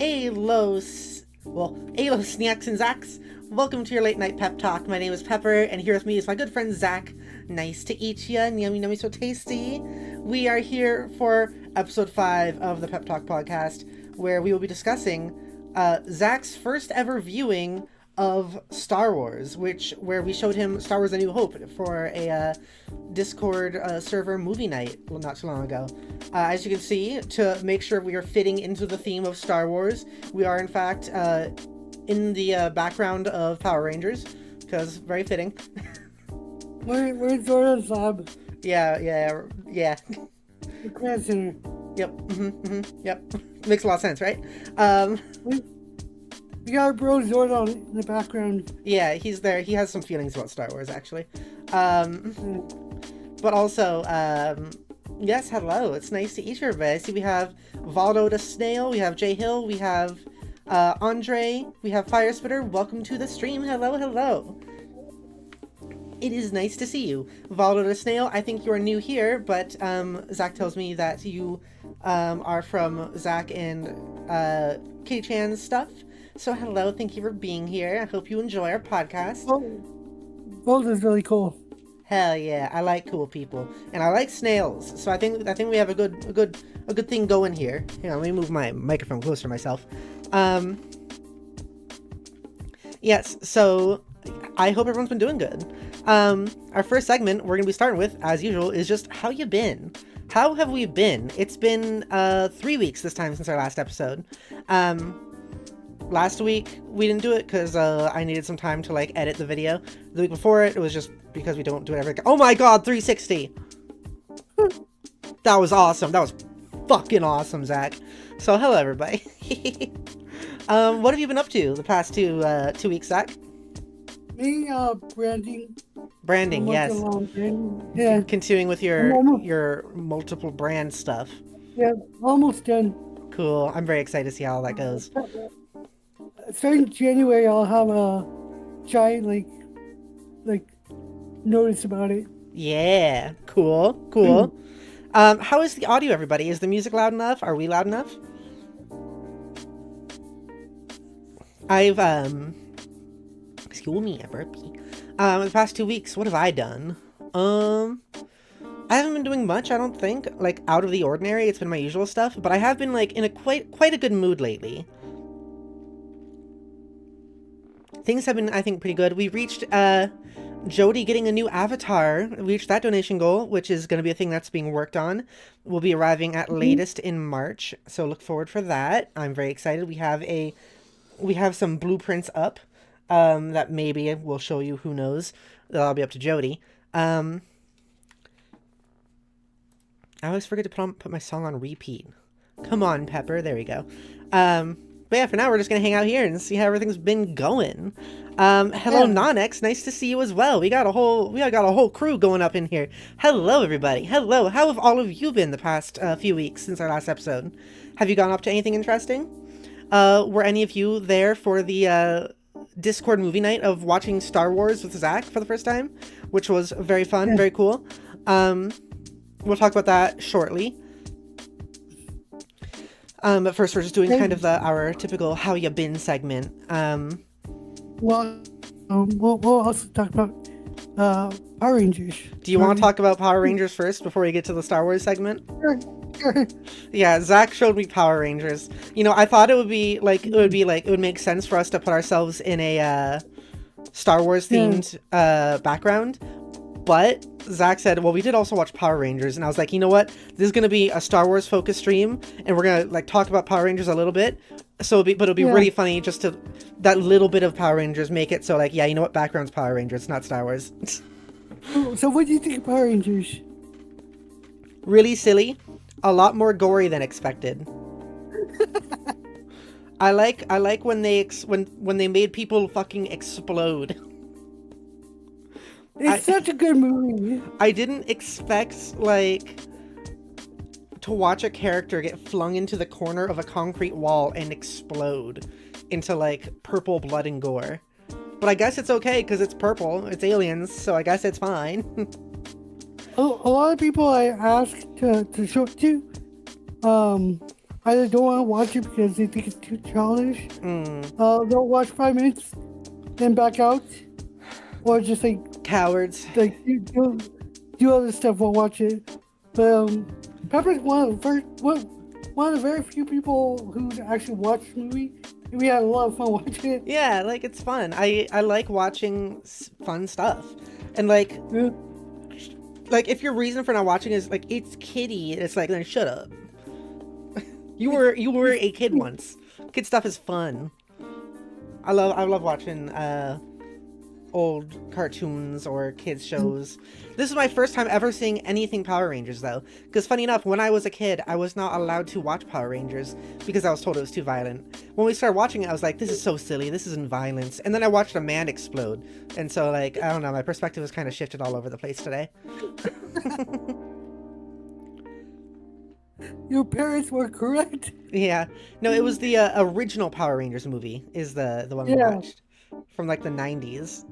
Alo Snacks and Zacks. Welcome to your late night pep talk. My name is Pepper, and here with me is my good friend Zach. Nice to eat ya. Yummy, yummy, so tasty. We are here for episode 5 of the Pep Talk podcast, where we will be discussing Zach's first ever viewing of Star Wars, where we showed him Star Wars: A New Hope for a Discord server movie night not too long ago. As you can see, to make sure we are fitting into the theme of Star Wars, we are in fact in the background of Power Rangers, because very fitting. We're Jordan's lab. Yeah. The class center. Yep. Makes a lot of sense, right? We got our bro Zordon in the background. Yeah, he's there. He has some feelings about Star Wars, actually. But also, yes, hello. It's nice to eat you, everybody. I see we have Valdo the Snail, we have Jay Hill, we have Andre, we have Fire Spitter. Welcome to the stream. Hello. It is nice to see you. Valdo the Snail, I think you are new here, but Zach tells me that you are from Zach and KittyChan4 stuff. So hello, thank you for being here. I hope you enjoy our podcast. Both is really cool. Hell yeah, I like cool people, and I like snails. So I think we have a good thing going here. Hang on, let me move my microphone closer to myself. Yes. So I hope everyone's been doing good. Our first segment we're gonna be starting with, as usual, is just how you been. How have we been? It's been 3 weeks this time since our last episode. Last week we didn't do it because I needed some time to like edit the video. The week before it was just because we don't do it every. Oh my god, 360! That was awesome. That was fucking awesome, Zach. So hello everybody. What have you been up to the past 2 weeks, Zach? Me, branding. Branding, yes. Yeah. Continuing with your multiple brand stuff. Yeah, almost done. Cool. I'm very excited to see how that goes. Starting January, I'll have a giant like notice about it. Yeah, cool. How is the audio, everybody? Is the music loud enough? Are we loud enough? I've excuse me, a burpee. The past 2 weeks, what have I done? I haven't been doing much, I don't think, like out of the ordinary. It's been my usual stuff, but I have been like in a quite a good mood lately. Things have been, I think, pretty good. We reached Jody getting a new avatar. We reached that donation goal, which is going to be a thing that's being worked on. We'll be arriving at latest in March, so look forward for that. I'm very excited. We have some blueprints up that maybe we'll show you. Who knows? That'll be up to Jody. I always forget to put my song on repeat. Come on, Pepper. There we go. But yeah, for now, we're just going to hang out here and see how everything's been going. Hello, Nonex. Nice to see you as well. We got a whole crew going up in here. Hello, everybody. Hello. How have all of you been the past few weeks since our last episode? Have you gone up to anything interesting? Were any of you there for the Discord movie night of watching Star Wars with Zach for the first time? Which was very fun, very cool. We'll talk about that shortly. But first we're just doing kind of our typical how you been segment. We'll also talk about Power Rangers. Do you want to talk about Power Rangers first before we get to the Star Wars segment? Sure. Yeah, Zach showed me Power Rangers. You know, I thought it would make sense for us to put ourselves in a Star Wars themed background. But Zach said, well, we did also watch Power Rangers, and I was like, you know what? This is going to be a Star Wars focused stream, and we're going to like talk about Power Rangers a little bit. So it'll be really funny just to that little bit of Power Rangers make it so like, yeah, you know what? Background's Power Rangers, not Star Wars. So what do you think of Power Rangers? Really silly, a lot more gory than expected. I like when they made people fucking explode. It's such a good movie. I didn't expect, like, to watch a character get flung into the corner of a concrete wall and explode into, like, purple blood and gore. But I guess it's okay, because it's purple. It's aliens, so I guess it's fine. A lot of people I asked to show it to, either don't want to watch it because they think it's too childish. They'll watch 5 minutes, then back out, or just like Cowards. Do other stuff while watch it. But Pepper's one of the very few people who actually watched the movie. We had a lot of fun watching it. Yeah, like it's fun. I like watching fun stuff, and like if your reason for not watching is like it's kiddie, it's like then shut up. you were a kid once. Kid stuff is fun. I love watching old cartoons or kids shows. This is my first time ever seeing anything Power Rangers though, because funny enough, when I was a kid I was not allowed to watch Power Rangers because I was told it was too violent. When we started watching it I was like, this is so silly, this isn't violence, and then I watched a man explode, and so like I don't know, my perspective has kind of shifted all over the place today. Your parents were correct. Yeah, no, it was the original Power Rangers movie is the one we watched from like the 90s.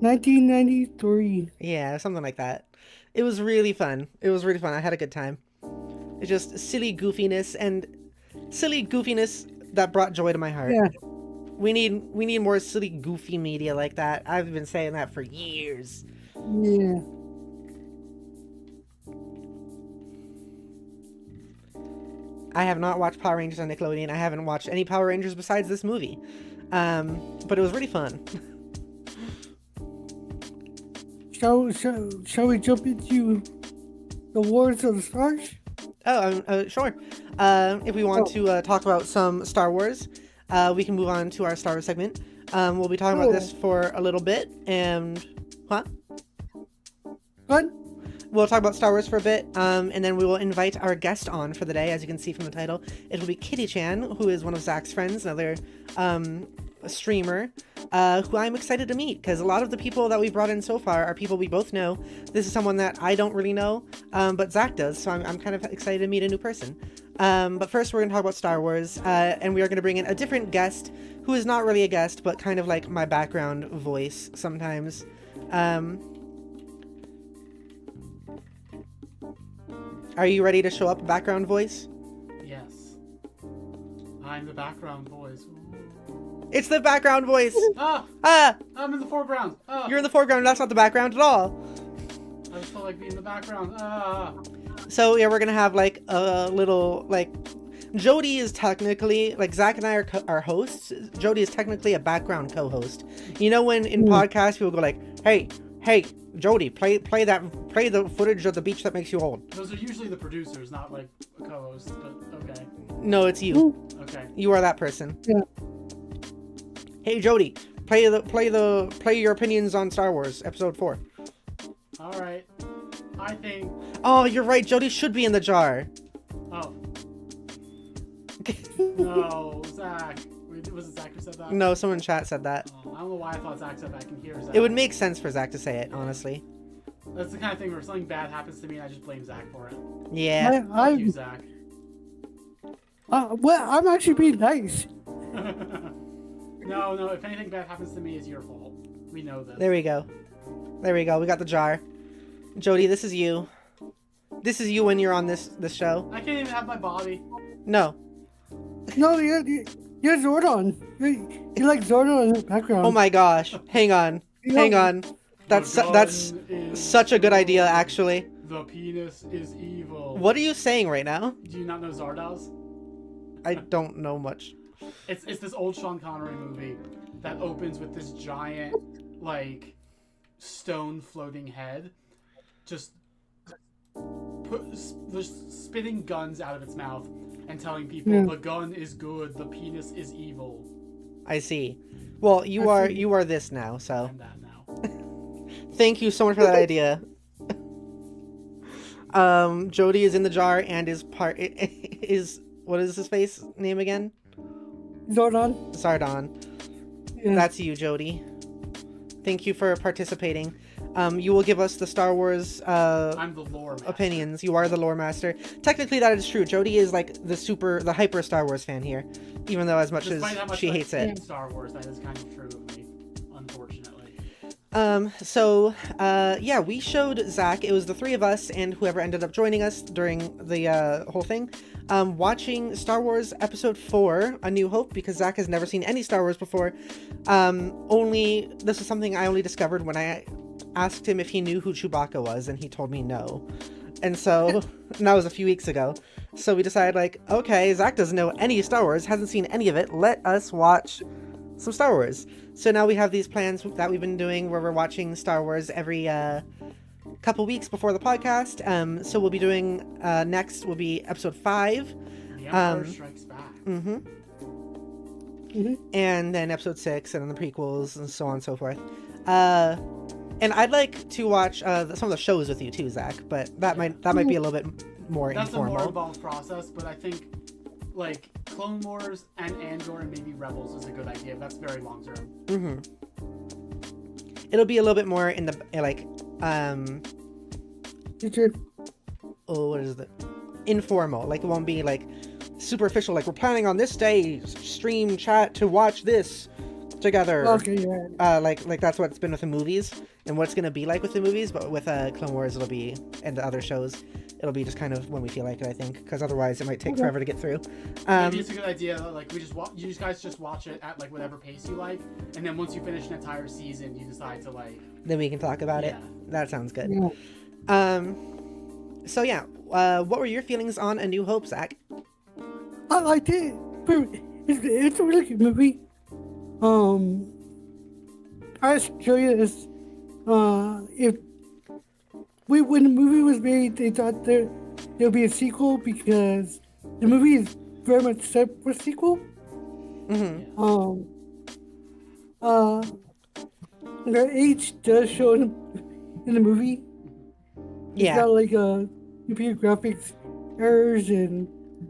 1993. Yeah, something like that. It was really fun. It was really fun. I had a good time. It's just silly goofiness that brought joy to my heart. Yeah. We need more silly goofy media like that. I've been saying that for years. Yeah. I have not watched Power Rangers on Nickelodeon. I haven't watched any Power Rangers besides this movie. But it was really fun. Shall we jump into the Wars of the Stars? Oh, sure. If we want to talk about some Star Wars, we can move on to our Star Wars segment. We'll be talking about this for a little bit, and what? What? We'll talk about Star Wars for a bit, and then we will invite our guest on for the day. As you can see from the title, it will be KittyChan, who is one of Zach's friends, another streamer, who I'm excited to meet, because a lot of the people that we've brought in so far are people we both know. This is someone that I don't really know, but Zach does, so I'm kind of excited to meet a new person. But first we're going to talk about Star Wars, and we are going to bring in a different guest, who is not really a guest, but kind of like my background voice sometimes. Are you ready to show up, background voice? Yes. I'm the background voice. It's the background voice! Ah! I'm in the foreground! Ah! You're in the foreground, that's not the background at all! I just felt like being in the background. Ah! So yeah, we're gonna have like a little, like, Jody is technically, like, Zach and I are hosts. Jody is technically a background co-host. You know when in podcasts people go like, hey, Jody, play the footage of the beach that makes you old. Those are usually the producers, not like a co-host, but okay. No, it's you. Okay. You are that person. Yeah. Hey Jody, play your opinions on Star Wars Episode 4. Alright. I think... Oh, you're right, Jody should be in the jar. Oh. No, Zach. Wait, was it Zach who said that? No, someone in chat said that. Oh, I don't know why I thought Zach said that. I can hear Zach. It would make sense for Zach to say it, honestly. That's the kind of thing where something bad happens to me and I just blame Zach for it. Yeah. Fuck you, Zach. Well, I'm actually being nice. No, if anything bad happens to me, it's your fault. We know this. There we go. We got the jar. Jody, this is you. This is you when you're on this show. I can't even have my body. No. No, you're Zordon. You're like Zordon in the background. Oh my gosh. Hang on. That's such a good idea, actually. The penis is evil. What are you saying right now? Do you not know Zardoz? I don't know much. It's this old Sean Connery movie that opens with this giant, like, stone floating head, just spitting guns out of its mouth and telling people the gun is good, the penis is evil. I see. Well, you are this now, so. I'm that now. Thank you so much for that idea. Jody is in the jar and is what is his face name again? Zardon. Yeah. That's you, Jody. Thank you for participating. You will give us the Star Wars I'm the lore master. Opinions. You are the lore master. Technically, that is true. Jody is like the hyper Star Wars fan here, even though as much Despite as how much she I hates hate it. Star Wars, that is kind of true of me, unfortunately. Yeah, we showed Zach, it was the three of us and whoever ended up joining us during the whole thing, watching Star Wars Episode 4, A New Hope, because Zach has never seen any Star Wars before. This is something I only discovered when I asked him if he knew who Chewbacca was, and he told me no. And so, and that was a few weeks ago. So we decided, like, okay, Zach doesn't know any Star Wars, hasn't seen any of it, let us watch some Star Wars. So now we have these plans that we've been doing where we're watching Star Wars every couple weeks before the podcast. So we'll be doing, next will be episode 5. The Empire Strikes Back. Mm-hmm. Mm-hmm. And then episode 6, and then the prequels, and so on and so forth. And I'd like to watch some of the shows with you too, Zach, but that might be a little bit more informal. That's a more involved process, but I think, like, Clone Wars and Andor and maybe Rebels is a good idea. That's very long term. Mm-hmm. It'll be a little bit more in the, like, what is it? Informal. Like, it won't be, like, super official, like, we're planning on this day, stream chat to watch this together. Okay, yeah. Like that's what it's been with the movies, and what it's going to be like with the movies, but with Clone Wars it'll be, and the other shows, it'll be just kind of when we feel like it, I think, because otherwise it might take forever to get through. Maybe it's a good idea, like, you guys just watch it at, like, whatever pace you like, and then once you finish an entire season, you decide to, like... Then we can talk about it. That sounds good. Yeah. So yeah, what were your feelings on A New Hope, Zach? I liked it. It's a really good movie. I was curious, if when the movie was made, they thought there'll be a sequel, because the movie is very much set for a sequel. Mm-hmm. The age does show in the movie. Yeah. It's got like computer graphics errors and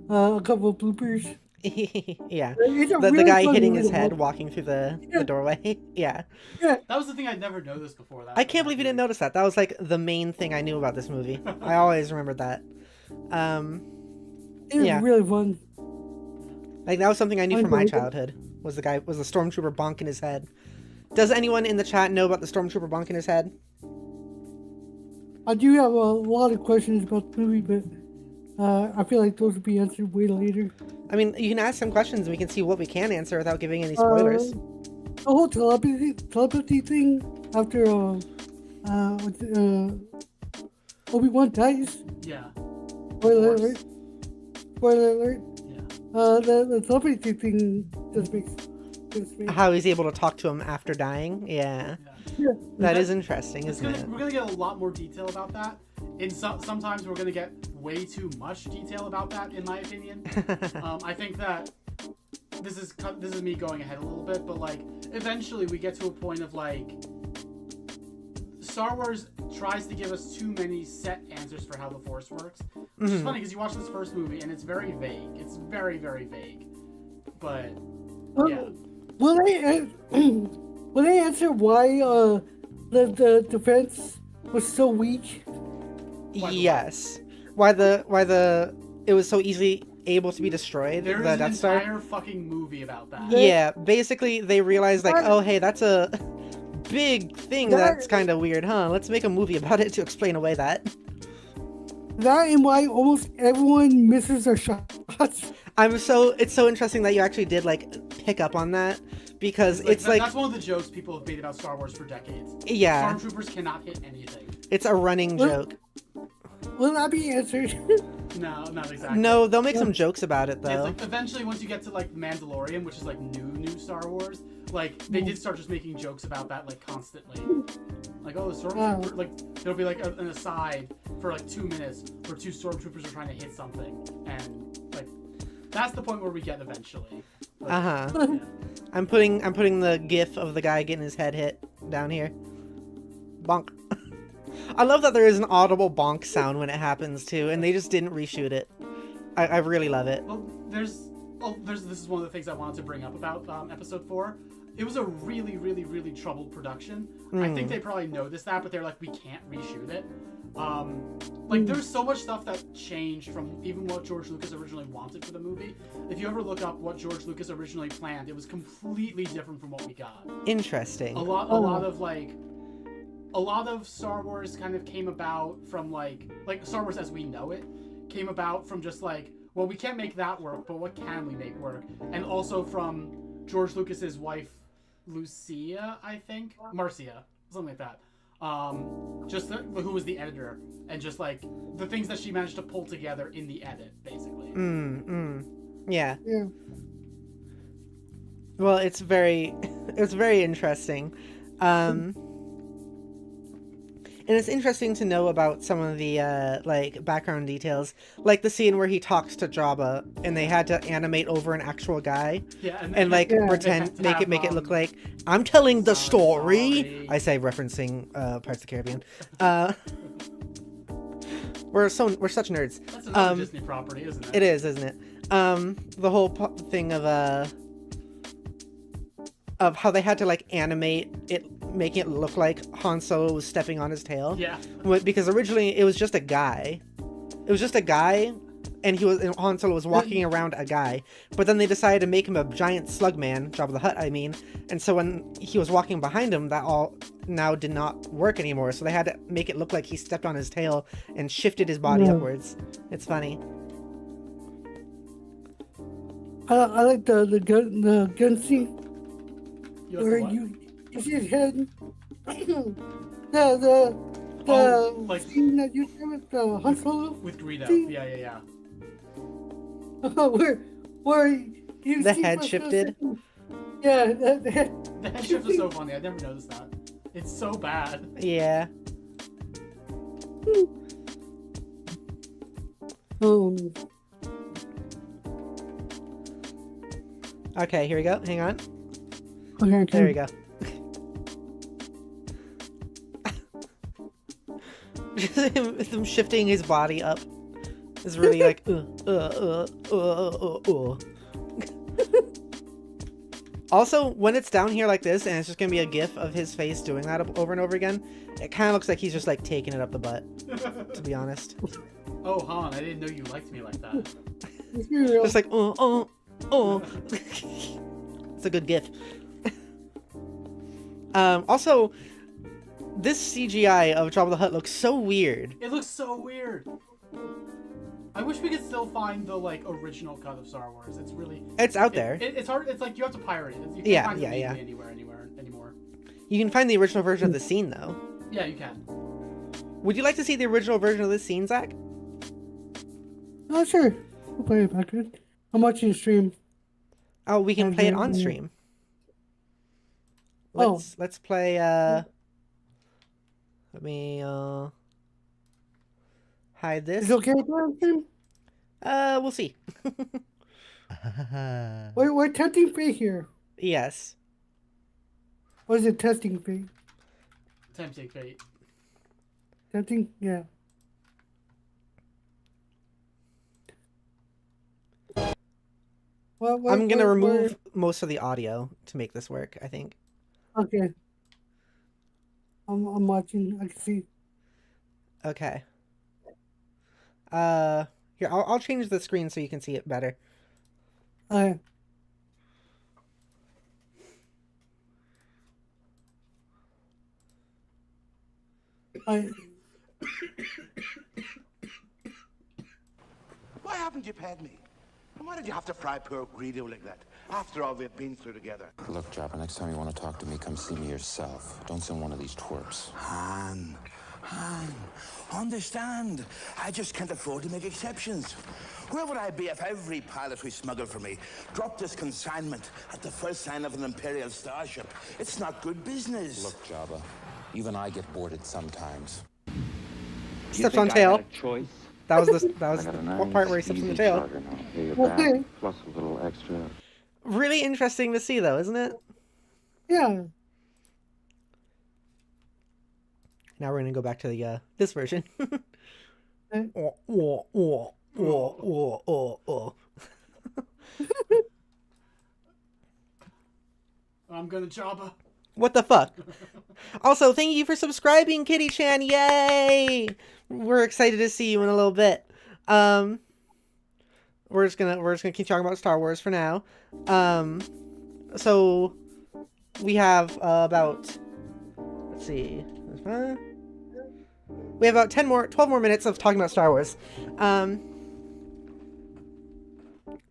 a couple of bloopers. Yeah. It's a The really guy fun hitting movie his to head watch. walking through the doorway. Yeah. That was the thing I'd never noticed before. I can't believe you didn't notice that. That was like the main thing I knew about this movie. I always remembered that. It was yeah. really fun. Like, that was something I knew from my childhood. Was the stormtrooper bonking his head. Does anyone in the chat know about the stormtrooper bonking his head? I do have a lot of questions about the movie, but I feel like those will be answered way later. I mean, you can ask some questions and we can see what we can answer without giving any spoilers. The whole telepathy thing after Obi-Wan dies. Yeah. Spoiler alert. Spoiler alert. Yeah. The telepathy thing just makes sense. How he's able to talk to him after dying. Yeah. Yeah. That is interesting, isn't it? We're gonna get a lot more detail about that. Sometimes we're gonna get way too much detail about that, in my opinion. I think that this is me going ahead a little bit, but, like, eventually we get to a point of, like, Star Wars tries to give us too many set answers for how the Force works. Which is funny, because you watch this first movie and it's very vague. It's very, very vague. But yeah. Will they answer why the defense was so weak? Yes. Why it was so easily able to be destroyed. There is the an Death Star. entire fucking movie about that. Yeah, basically they realized, like, oh hey, that's a big thing that's kind of weird, huh? Let's make a movie about it to explain away that. That and why almost everyone misses their shots. It's so interesting that you actually did, like, pick up on that, because it's like that's one of the jokes people have made about Star Wars for decades. Yeah. Stormtroopers cannot hit anything. It's a running joke. Will that be answered? No, not exactly. No, they'll make some jokes about it though. It's like, eventually, once you get to, like, The Mandalorian, which is, like, new Star Wars, like, they did start just making jokes about that, like, constantly. Like, oh, the stormtrooper, like, there'll be, like, an aside for, like, 2 minutes where 2 stormtroopers are trying to hit something, and, like, that's the point where we get eventually. But, yeah. I'm putting the gif of the guy getting his head hit down here. Bonk. I love that there is an audible bonk sound when it happens too, and they just didn't reshoot it. I really love it. Well, this is one of the things I wanted to bring up about episode 4. It was a really, really, really troubled production. I think they probably noticed that, but they're like, we can't reshoot it. Like, there's so much stuff that changed from even what George Lucas originally wanted for the movie. If you ever look up what George Lucas originally planned, it was completely different from what we got. Interesting. A lot of, like, a lot of Star Wars kind of came about from like Star Wars as we know it came about from just like, well, we can't make that work, but what can we make work? And also from George Lucas's wife, Lucia, I think, Marcia, something like that. Who was the editor, and just like the things that she managed to pull together in the edit, basically. Yeah. Yeah. Well, it's very interesting. And it's interesting to know about some of the like background details, like the scene where he talks to Jabba, and they had to animate over an actual guy, Yeah, and like pretend make it look like I'm telling the story. Sorry. I say referencing Parts of the Caribbean. We're such nerds. That's another Disney property, isn't it? It is, isn't it? The whole thing of how they had to like animate it, making it look like Han Solo was stepping on his tail. Yeah. Because originally it was just a guy. It was just a guy, and Han Solo was walking around a guy. But then they decided to make him a giant slug man, Jabba the Hutt, I mean. And so when he was walking behind him, that all now did not work anymore. So they had to make it look like he stepped on his tail and shifted his body upwards. It's funny. I like the gun scene You like where the what? you see his head. Like scene that you did with Han Solo. with Greedo. See? Yeah. where you The see head what's shifted? Yeah, the head. The head shift is so funny. I never noticed that. It's so bad. Yeah. Okay, here we go. Hang on. Okay. There we go. Just him shifting his body up is really like Also, when it's down here like this and it's just gonna be a gif of his face doing that over and over again, it kind of looks like he's just like taking it up the butt, to be honest. Oh, Han, I didn't know you liked me like that. Let's be real. Just like it's a good gif. Also, this CGI of Jabba the Hutt looks so weird. It looks so weird. I wish we could still find the like original cut of Star Wars. It's really It's out there. It's hard. It's like you have to pirate it. You can't Yeah, find it yeah. anywhere anymore. You can find the original version of the scene though. Yeah, you can. Would you like to see the original version of this scene, Zach? Oh, sure. We'll play it back then. I'm watching a stream. Oh, we can play it on stream. Let's play let me hide this. Is it okay to play on stream? We'll see. We're testing fate here. Yes. Or is it testing fate? Time to take fate. Testing? Yeah. I'm gonna remove most of the audio to make this work, I think. Okay. I'm watching. I can see. Okay. Here, I'll change the screen so you can see it better. Okay. Why haven't you paid me? And why did you have to fry poor Greedo like that? After all we've been through together. Look, Jabba, next time you want to talk to me, come see me yourself. Don't send one of these twerps. Han, understand. I just can't afford to make exceptions. Where would I be if every pilot who smuggled for me dropped this consignment at the first sign of an Imperial starship? It's not good business. Look, Jabba, even I get boarded sometimes. Steps on tail. Choice. That was the Nice, part where he steps on the tail. Okay. Plus a little extra. Really interesting to see, though, isn't it? Yeah. Now we're gonna go back to the this version. Okay. I'm gonna Jabba. What the fuck? Also, thank you for subscribing, KittyChan. Yay! We're excited to see you in a little bit. We're just gonna keep talking about Star Wars for now. So we have about, let's see, We have about 12 more minutes of talking about Star Wars.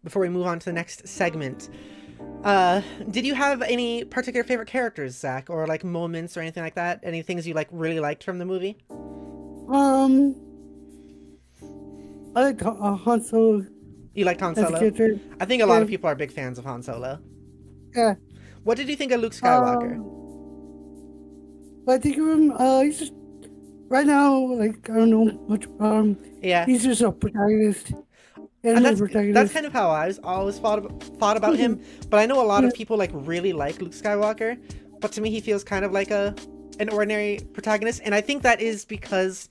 Before we move on to the next segment. Did you have any particular favorite characters, Zach, or like moments or anything like that? Any things you like really liked from the movie? I like Han Solo. You liked Han as a Solo? character. I think a lot of people are big fans of Han Solo. Yeah. What did you think of Luke Skywalker? I think of him. He's just right now. Like I don't know much about him. Yeah. He's just a protagonist. And that's kind of how I always thought about him. But I know a lot of people like really like Luke Skywalker. But to me, he feels kind of like an ordinary protagonist. And I think that is because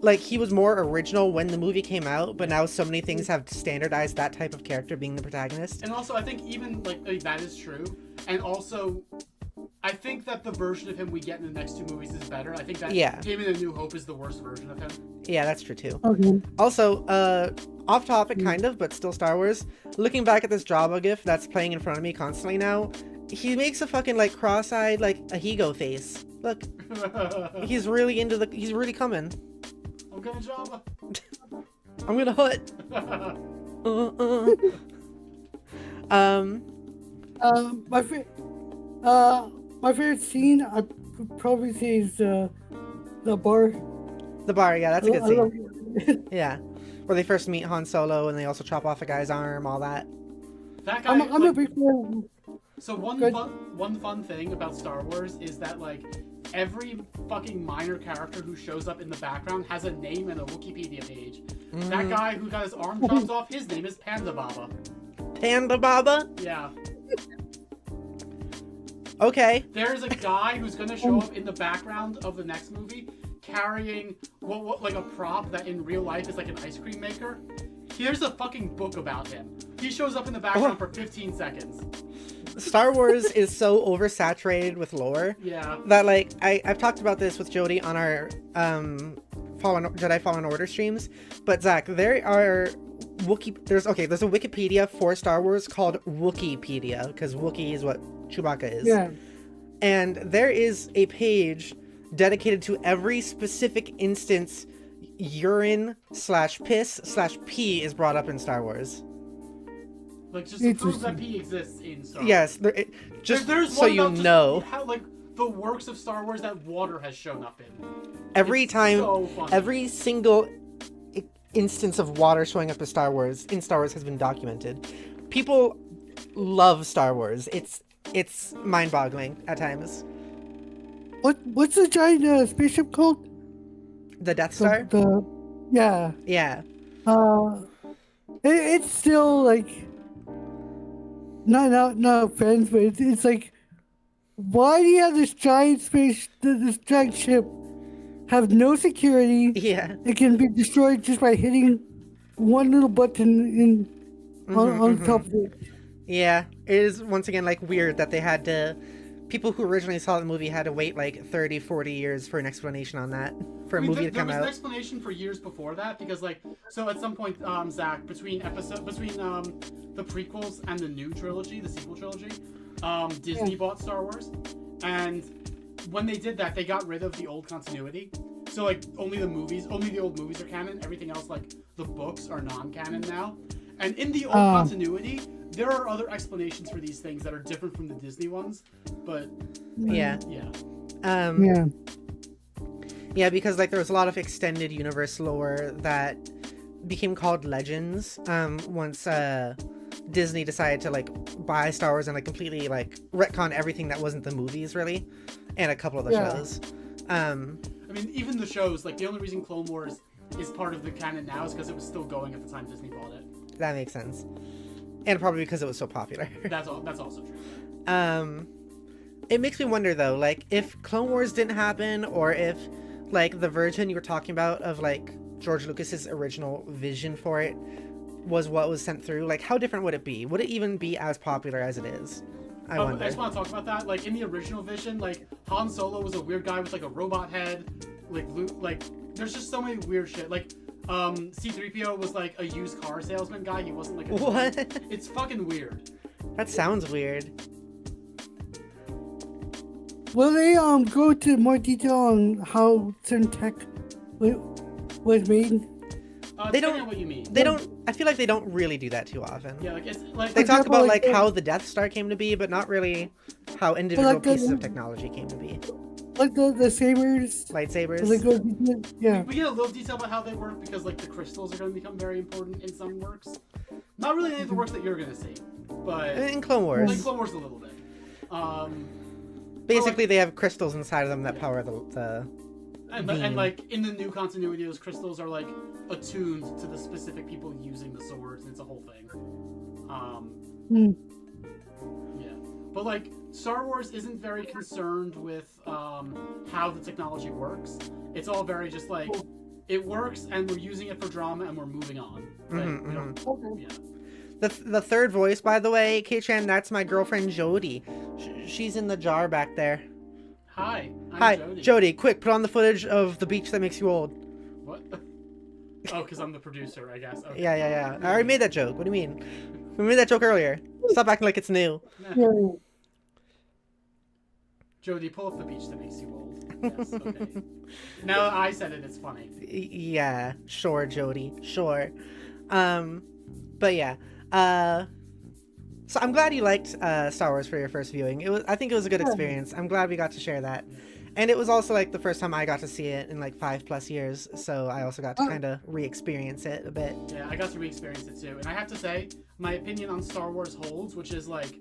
like he was more original when the movie came out. But now so many things have standardized that type of character being the protagonist. And also, I think even like that is true. And also, I think that the version of him we get in the next two movies is better. I think that him in A New Hope is the worst version of him. Yeah, that's true too. Okay. Also, off topic kind of, but still Star Wars. Looking back at this Jabba gif that's playing in front of me constantly now, he makes a fucking like cross-eyed like a Higo face. Look, he's really he's really coming. I'm gonna Jabba. I'm gonna hut. My favorite scene I'd probably say is the bar. The bar, yeah, that's a good scene. Yeah, where they first meet Han Solo and they also chop off a guy's arm, all that. That guy. I'm a big fan. So one fun thing about Star Wars is that like every fucking minor character who shows up in the background has a name and a Wikipedia page. Mm-hmm. That guy who got his arm chopped off, his name is Panda Baba. Panda Baba? Yeah. Okay. There's a guy who's gonna show up in the background of the next movie carrying what like a prop that in real life is like an ice cream maker. Here's a fucking book about him. He shows up in the background for 15 seconds. Star Wars is so oversaturated with lore. Yeah. That like I've talked about this with Jody on our Jedi Fallen Order streams. But Zach, there's a Wikipedia for Star Wars called Wookieepedia, because Wookiee is what Chewbacca is. Yeah. And there is a page dedicated to every specific instance urine/piss/pee is brought up in Star Wars. Like just to prove that pee exists in Star Wars. Yes, there's so you know. How, like the works of Star Wars that water has shown up in. Every single instance of water showing up in Star Wars has been documented. People love Star Wars. It's mind-boggling at times. What's the giant spaceship called? The Death Star? Yeah. Yeah. It's still like not offense, but it's like, why do you have this giant this giant ship have no security? Yeah. It can be destroyed just by hitting one little button on top of it. Yeah, it is once again like weird that they had to. People who originally saw the movie had to wait like 30, 40 years for an explanation on that, for a movie to come out. There was an explanation for years before that, because like, so at some point, Zach, between the prequels and the new trilogy, the sequel trilogy, Disney bought Star Wars, and when they did that, they got rid of the old continuity. So like, only the old movies are canon. Everything else, like the books, are non-canon now. And in the old continuity, there are other explanations for these things that are different from the Disney ones, but yeah. Yeah, because like there was a lot of extended universe lore that became called legends once Disney decided to like buy Star Wars and like completely like retcon everything that wasn't the movies really, and a couple of the shows. I mean, even the shows, like the only reason Clone Wars is part of the canon now is because it was still going at the time Disney bought it. That makes sense. And probably because it was so popular. That's also true. It makes me wonder though, like if Clone Wars didn't happen, or if like the version you were talking about of like George Lucas's original vision for it was what was sent through, like how different would it be? Would it even be as popular as it is? I wonder. I just want to talk about that. Like in the original vision, like Han Solo was a weird guy with like a robot head. Like Luke, like there's just so many weird shit. Like C-3PO was like a used car salesman guy. He wasn't like a what? It's fucking weird. That sounds weird. will they go into more detail on how certain tech was made? They Depending don't- on what you mean. They don't. I feel like they don't really do that too often. Yeah, like it's like They For talk example, about like, like how the Death Star came to be, but not really how individual like the- pieces of technology came to be. Like the sabers. Lightsabers. Will they go into detail? Yeah. we get a little detail about how they work because like the crystals are going to become very important in some works. Not really any of the works that you're going to see, but In Clone Wars, like Clone Wars a little bit. basically they have crystals inside of them that power the And beam. like in the new continuity, those crystals are like attuned to the specific people using the swords, and it's a whole thing. Hmm. Yeah, but like Star Wars isn't very concerned with how the technology works. It's all very just like it works, and we're using it for drama, and we're moving on. Like, Mhm, you know, Okay. yeah. the third voice, by the way, KittyChan, that's my girlfriend Jody. She's in the jar back there. Hi, I'm Hi, Jody. Jody. Quick, put on the footage of the beach that makes you old. What? Oh, because I'm the producer, I guess. Okay. Yeah. I already made that joke. What do you mean? We made that joke earlier. Stop acting like it's new. Yeah. Jody, pull up the beach that makes you old. Yes, okay. Now that I said it, it's funny. Yeah, sure, Jody, sure. But yeah. So I'm glad you liked Star Wars for your first viewing. I think it was a good experience. I'm glad we got to share that. And it was also like the first time I got to see it in like 5+ years, so I also got to kind of re-experience it a bit. Yeah, I got to re-experience it too. And I have to say, my opinion on Star Wars holds, which is like,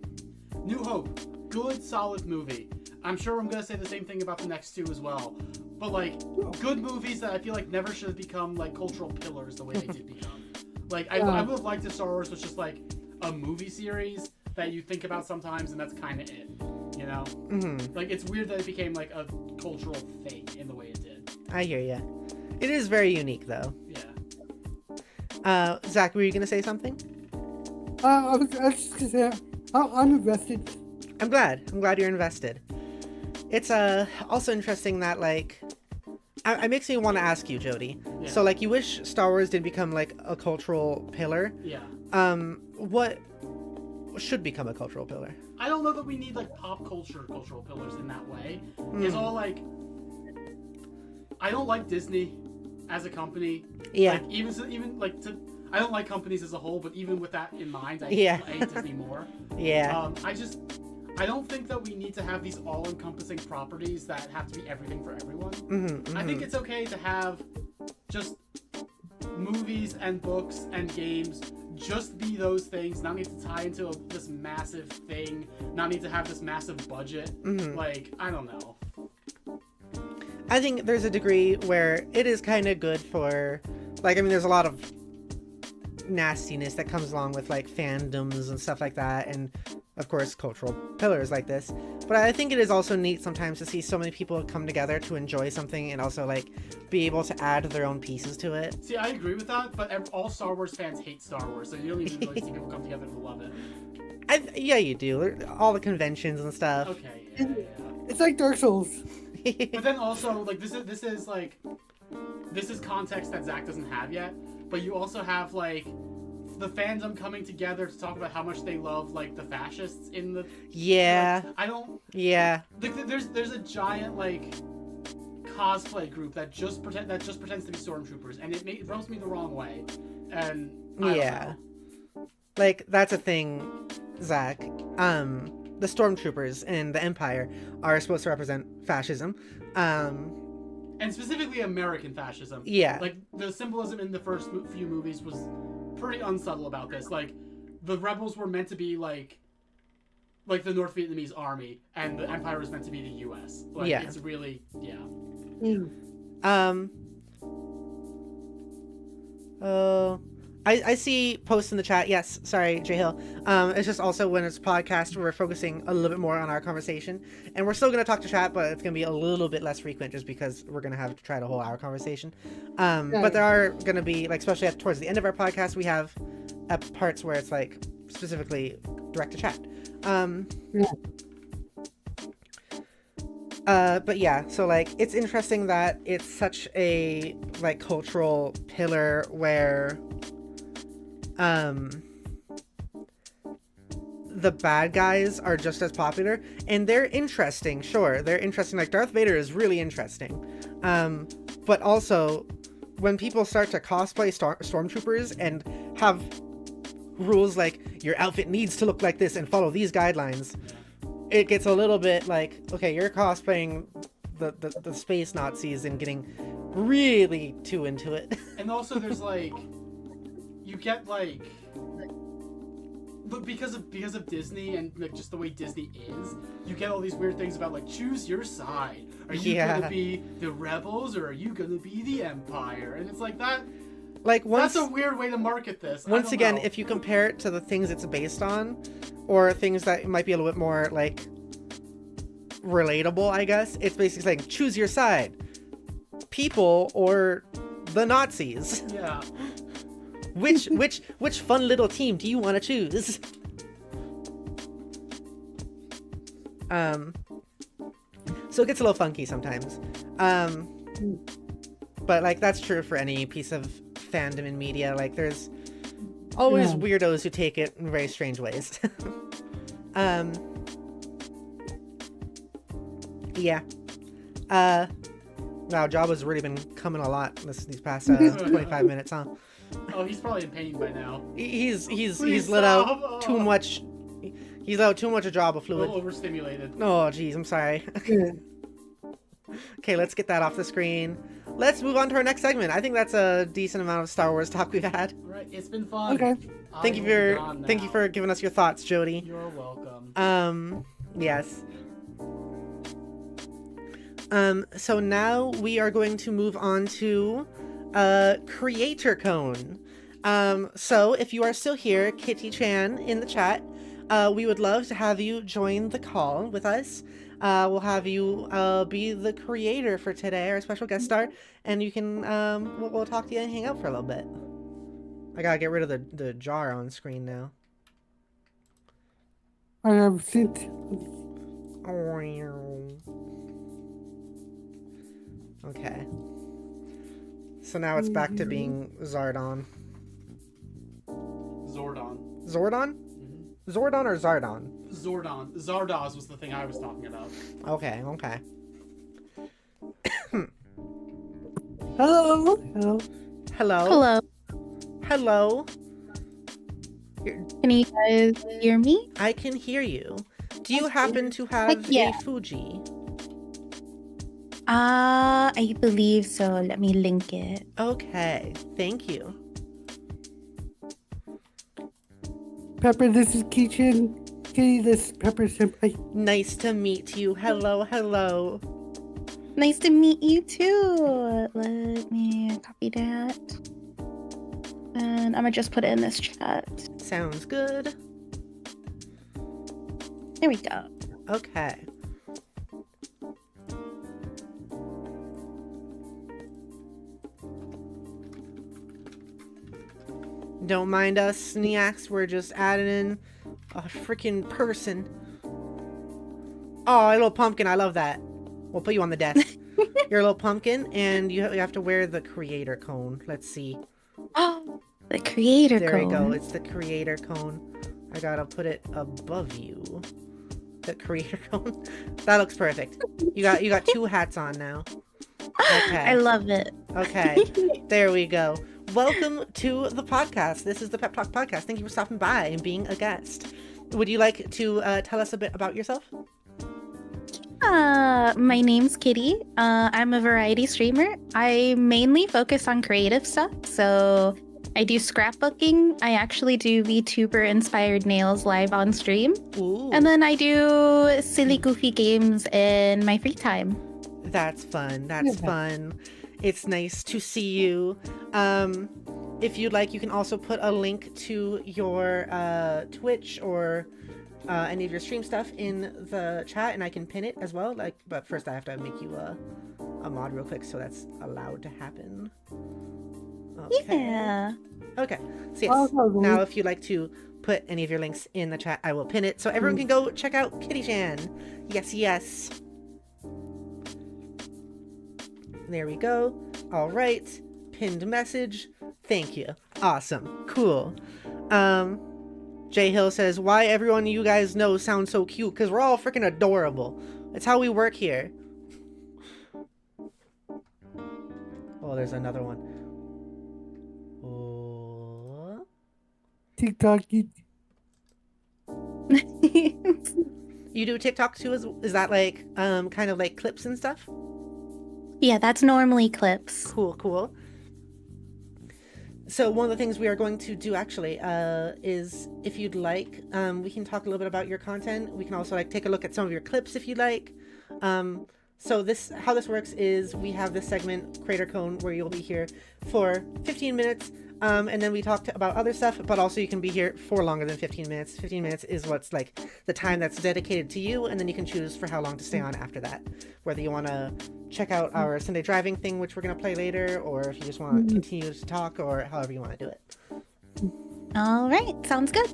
New Hope, good, solid movie. I'm sure I'm going to say the same thing about the next two as well. But like, good movies that I feel like never should have become like cultural pillars the way they did become. Like, I would have liked if Star Wars was just like a movie series that you think about sometimes, and that's kind of it. You know? Mm-hmm. Like, it's weird that it became like a cultural thing in the way it did. I hear ya. It is very unique, though. Yeah. Zach, were you gonna say something? I was just gonna say, I'm invested. I'm glad you're invested. It's also interesting that like it makes me want to ask you, Jody. Yeah. So like you wish Star Wars did become like a cultural pillar. Yeah. What should become a cultural pillar? I don't know that we need like pop culture cultural pillars in that way. Hmm. It's all like I don't like Disney as a company. Yeah. Like even like I don't like companies as a whole, but even with that in mind, I hate Disney more. Yeah. I don't think that we need to have these all-encompassing properties that have to be everything for everyone. Mm-hmm. I think it's okay to have just movies and books and games just be those things, not need to tie into this massive thing, not need to have this massive budget. Mm-hmm. Like, I don't know. I think there's a degree where it is kind of good for, like, I mean, there's a lot of nastiness that comes along with, like, fandoms and stuff like that, and, of course, cultural pillars like this. But I think it is also neat sometimes to see so many people come together to enjoy something and also, like, be able to add their own pieces to it. See, I agree with that, but all Star Wars fans hate Star Wars, so you don't even really see people come together to love it. Yeah, you do. All the conventions and stuff. Okay, yeah. It's like Dark Souls. But then also, like, this is context that Zach doesn't have yet, but you also have, like, the fandom coming together to talk about how much they love, like, the fascists in the... Yeah. Like, I don't... Yeah. Like, there's a giant, like, cosplay group that just pretends to be stormtroopers, and it rubs me the wrong way. And I don't Yeah. know. Like, that's a thing, Zach. The stormtroopers and the Empire are supposed to represent fascism. And specifically American fascism. Yeah. Like, the symbolism in the first few movies was pretty unsubtle about this. Like, the rebels were meant to be like the North Vietnamese army, and the Empire was meant to be the U.S. Like, Yeah. it's really, yeah. I see posts in the chat. Yes, sorry, J Hill. It's just also when it's podcast, we're focusing a little bit more on our conversation, and we're still gonna talk to chat, but it's gonna be a little bit less frequent just because we're gonna have to try the whole hour conversation. But there are gonna be, like, especially towards the end of our podcast, we have parts where it's like specifically direct to chat. But yeah, so like it's interesting that it's such a like cultural pillar the bad guys are just as popular, and they're interesting. Sure, they're interesting. Like Darth Vader is really interesting, but also when people start to cosplay stormtroopers and have rules like your outfit needs to look like this and follow these guidelines, it gets a little bit like, okay, you're cosplaying the space Nazis and getting really too into it. And also there's like, you get like, but because of Disney and like just the way Disney is, you get all these weird things about like, choose your side. Are you gonna be the rebels or are you gonna be the Empire? And it's like that. Like that's a weird way to market this. Once again, if you compare it to the things it's based on, or things that might be a little bit more like relatable, I guess, it's basically saying choose your side, people or the Nazis. Yeah. Which fun little team do you want to choose? So it gets a little funky sometimes. But like that's true for any piece of fandom in media. Like there's always weirdos who take it in very strange ways. Yeah. Wow, Jabba's really been coming a lot these past 25 minutes, huh? Oh, he's probably in pain by now. He's let out too much. He's let out too much of Jabba fluid. A little overstimulated. Oh, jeez, I'm sorry. Okay, let's get that off the screen. Let's move on to our next segment. I think that's a decent amount of Star Wars talk we've had. All right, it's been fun. Okay. Thank you for giving us your thoughts, Jody. You're welcome. Yes. So now we are going to move on to Creator Cone. So if you are still here, KittyChan in the chat, we would love to have you join the call with us. We'll have you be the creator for today, our special guest star, and you can we'll talk to you and hang out for a little bit. I gotta get rid of the jar on screen now. I have sent. Okay. So now it's back to being Zardon. Zordon. Zordon? Mm-hmm. Zordon or Zardon? Zordon. Zardoz was the thing I was talking about. Okay. Hello. Hello. Hello. You're- Can you guys hear me? I can hear you. Do you happen to have Yeah. a Fuji? I believe so. Let me link it. Okay. Thank you. Pepper, this is Kitchen. Kitty, this is Pepper Senpai. Nice to meet you. Hello. Nice to meet you too. Let me copy that. And I'm gonna just put it in this chat. Sounds good. There we go. Okay. Don't mind us, Sneaks. We're just adding in a freaking person. Oh, a little pumpkin. I love that. We'll put you on the desk. You're a little pumpkin, and you have to wear the creator cone. Let's see. Oh, the creator There we go. cone. It's the creator cone. I gotta put it above you. The creator cone. That looks perfect. You got two hats on now. Okay. I love it. Okay. There we go. Welcome to the podcast. This is the Pep Talk Podcast. Thank you for stopping by and being a guest. Would you like to tell us a bit about yourself? My name's Kitty. I'm a variety streamer. I mainly focus on creative stuff. So I do scrapbooking. I actually do VTuber inspired nails live on stream. Ooh, And then I do silly goofy games in my free time. that's fun. That's fun. It's nice to see you. If you'd like, you can also put a link to your Twitch or any of your stream stuff in the chat, and I can pin it as well. But first I have to make you a mod real quick, so that's allowed to happen. Okay. Yeah. Okay. So yes. Now, if you'd like to put any of your links in the chat, I will pin it so everyone can go check out KittyChan. Yes. There we go. All right. Pinned message. Thank you. Awesome. Cool. Jay Hill says, why everyone you guys know sounds so cute? Because we're all freaking adorable. It's how we work here. Oh, there's another one. Oh. TikTok. You do TikTok too? Is that like kind of like clips and stuff? Yeah, that's normally clips. Cool, cool. So one of the things we are going to do actually is, if you'd like, we can talk a little bit about your content. We can also like take a look at some of your clips if you'd like. So how this works is we have this segment, Creator Cone, where you'll be here for 15 minutes. And then we talk about other stuff, but also you can be here for longer than 15 minutes. 15 minutes is what's like the time that's dedicated to you, and then you can choose for how long to stay on after that. Whether you want to check out our Sunday driving thing, which we're going to play later, or if you just want to continue to talk, or however you want to do it. All right, sounds good.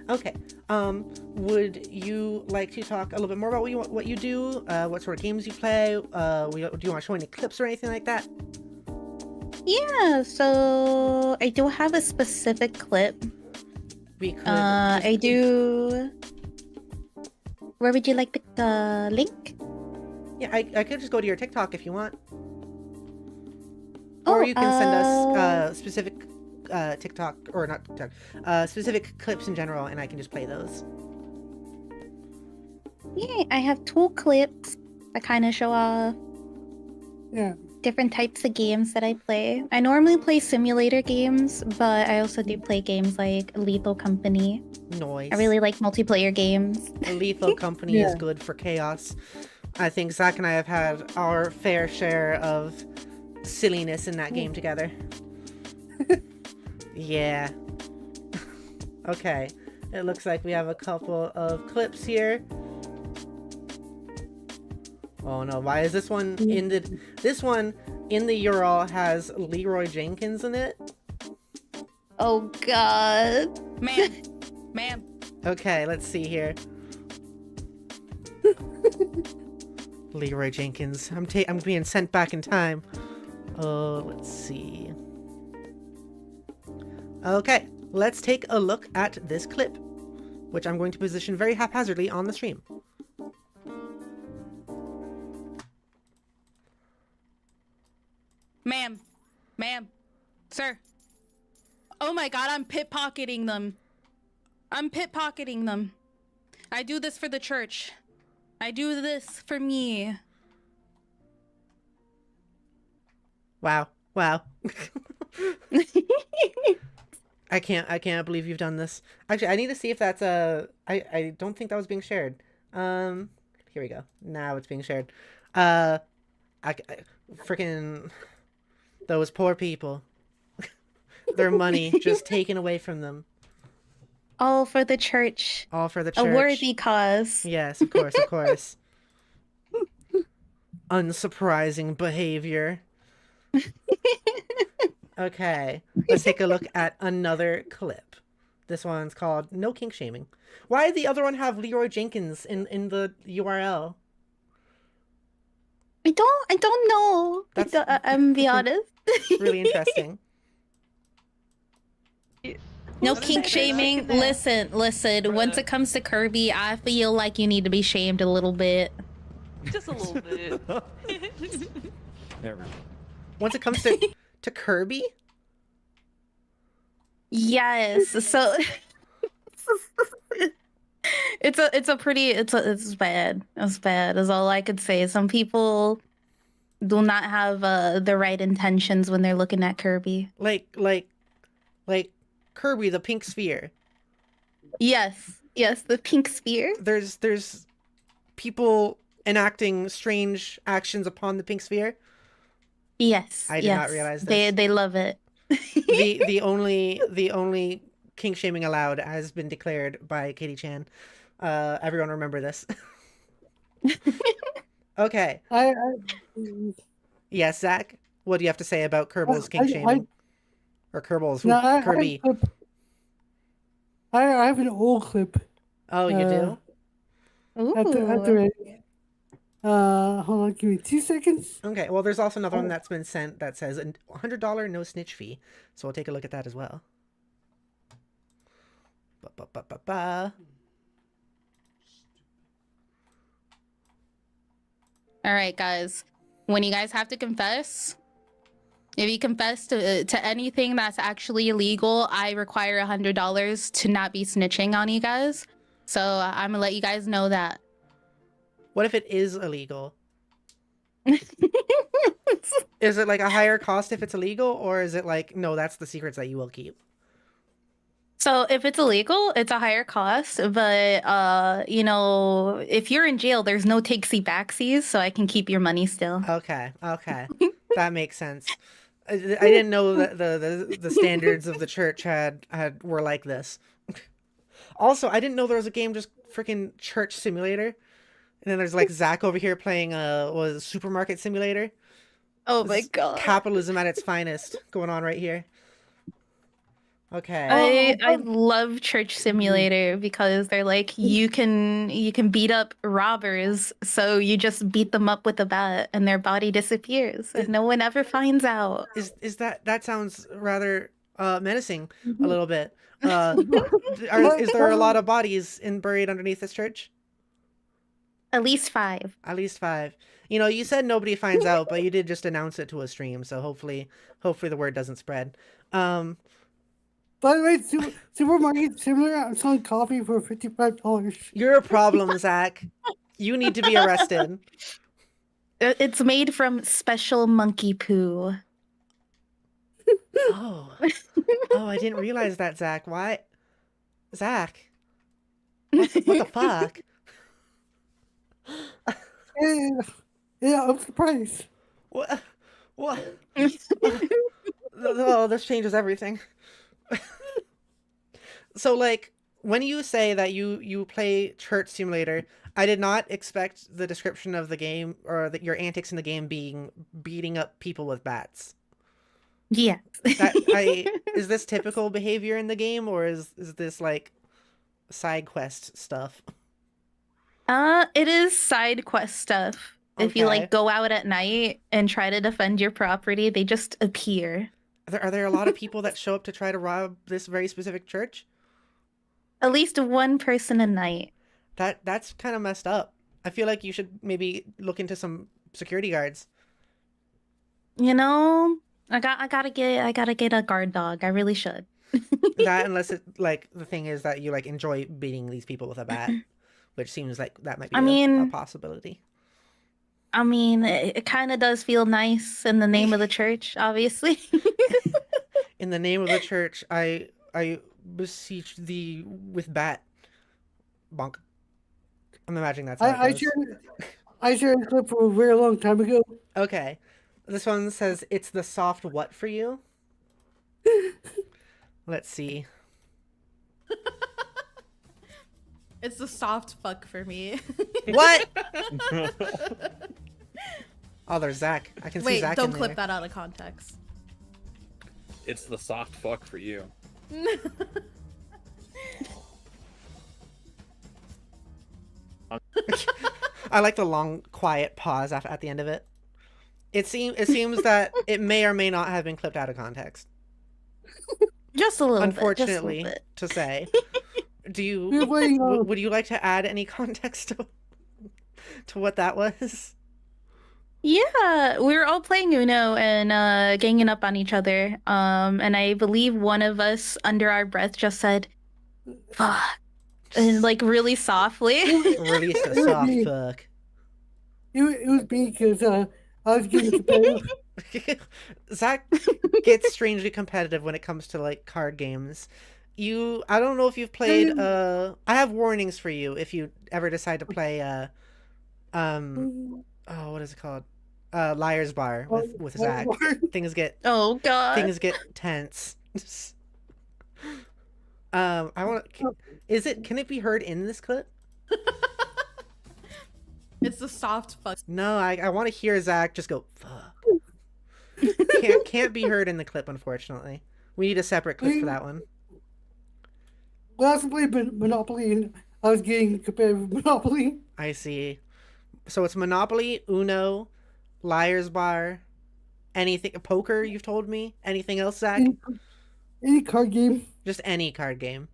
Okay. Would you like to talk a little bit more about what you do, what sort of games you play? Do you want to show any clips or anything like that? Yeah, so I do have a specific clip. We could. I do. Where would you like the link? Yeah, I could just go to your TikTok if you want. Or you can send us specific TikTok, or not TikTok, specific clips in general, and I can just play those. Yeah, I have 2 clips that kind of show off Yeah. different types of games that I play. I normally play simulator games, but I also do play games like Lethal Company. Noise. I really like multiplayer games. Lethal Company is good for chaos. I think Zach and I have had our fair share of silliness in that game together. Yeah. Okay. It looks like we have a couple of clips here. Oh no, why is this one in the URL has Leroy Jenkins in it? Oh god. Ma'am. Okay, let's see here. Leroy Jenkins. I'm being sent back in time. Let's see. Okay, let's take a look at this clip, which I'm going to position very haphazardly on the stream. Ma'am. Sir. Oh my god, I'm pickpocketing them. I do this for the church. I do this for me. Wow. I can't believe you've done this. Actually, I need to see if that's I don't think that was being shared. Here we go. Now it's being shared. Freaking those poor people. Their money just taken away from them. All for the church. All for the church. A worthy cause. Yes, of course. Unsurprising behavior. Okay, let's take a look at another clip. This one's called No Kink Shaming. Why did the other one have Leroy Jenkins in the URL? I don't know. I'm be honest. Really interesting. No kink shaming. Listen. Once it comes to Kirby, I feel like you need to be shamed a little bit. Just a little bit. Once it comes to Kirby? Yes. So it's bad. It's bad is all I could say. Some people do not have the right intentions when they're looking at Kirby. Like Kirby, the pink sphere. Yes, the pink sphere. There's people enacting strange actions upon the pink sphere. Yes. I did not realize this. They love it. the only kink shaming allowed has been declared by KittyChan. Everyone remember this. Okay. Yes, Zach. What do you have to say about Kerbal's kink shaming? Or Kerbal's Kirby? I have an old clip. Oh, you do? Ooh. At the ready. Hold on, give me 2 seconds. Okay. Well, there's also another one that's been sent that says $100 no snitch fee. So we'll take a look at that as well. Ba-ba-ba-ba. All right, guys. When you guys have to confess, if you confess to anything that's actually illegal, I require $100 to not be snitching on you guys. So I'm gonna let you guys know that. What if it is illegal? Is it like a higher cost if it's illegal, or is it like, no, that's the secrets that you will keep? So if it's illegal, it's a higher cost. But you know, if you're in jail, there's no takesy backsies, so I can keep your money still. Okay, that makes sense. I didn't know that the standards of the church had were like this. Also, I didn't know there was a game just freaking church simulator, and then there's like Zach over here playing was supermarket simulator. Oh my This is god. capitalism at its finest going on right here. Okay. I love Church Simulator because they're like you can beat up robbers, so you just beat them up with a bat and their body disappears and no one ever finds out. Is that sounds rather menacing a little bit. Is there a lot of bodies buried underneath this church? At least 5. At least 5. You know, you said nobody finds out, but you did just announce it to a stream, so hopefully the word doesn't spread. By the way, supermarket similar. I'm selling coffee for $55. You're a problem, Zach. You need to be arrested. It's made from special monkey poo. Oh, I didn't realize that, Zach. Why, Zach? What the fuck? Yeah, I'm surprised. What? Oh, this changes everything. So, like, when you say that you play Church Simulator, I did not expect the description of the game or your antics in the game being beating up people with bats. Yeah. Is this typical behavior in the game, or is this like side quest stuff? It is side quest stuff. If you Okay. like go out at night and try to defend your property, they just appear. Are there a lot of people that show up to try to rob this very specific church? At least one person a night. That's kind of messed up. I feel like you should maybe look into some security guards. You know, I gotta get a guard dog. I really should. That unless it like the thing is that you like enjoy beating these people with a bat, which seems like that might be a possibility. I mean, it kind of does feel nice in the name of the church, obviously. In the name of the church, I beseech thee with bat. Bonk. I'm imagining that's how it goes. I shared a clip from a very long time ago. Okay. This one says, it's the soft what for you? Let's see. It's the soft fuck for me. What? Oh, there's Zach. I can see Wait, Zach don't in clip there. that out of context. It's the soft fuck for you. I like the long, quiet pause at the end of it. It seems that it may or may not have been clipped out of context. Just a little Unfortunately, bit. to say. Do you You're playing, would you like to add any context to what that was? Yeah, we were all playing Uno and ganging up on each other. And I believe one of us, under our breath, just said, "Fuck," and like really softly. Release a soft fuck. It was me because I was getting competitive. Zach gets strangely competitive when it comes to like card games. I don't know if you've played I have warnings for you if you ever decide to play what is it called? Liar's Bar with Zach. Things get Oh god. things get tense. Can it be heard in this clip? It's the soft fuck. No, I want to hear Zach just go fuck. Can't be heard in the clip, unfortunately. We need a separate clip for that one. Last I played Monopoly and I was getting competitive with Monopoly. I see. So it's Monopoly, Uno, Liar's Bar, anything, poker. You've told me. Anything else, Zach? Any card game. Just any card game.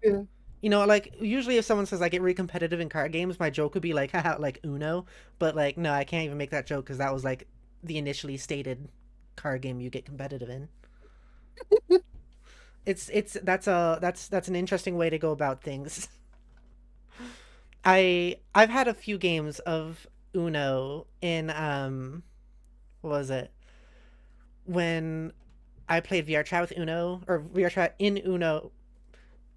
Yeah. You know, like usually if someone says I get really competitive in card games, my joke would be like, haha, like Uno. But like, no, I can't even make that joke because that was like the initially stated card game you get competitive in. That's an interesting way to go about things. I've had a few games of Uno in what was it? When I played VR chat with Uno or VR chat in Uno.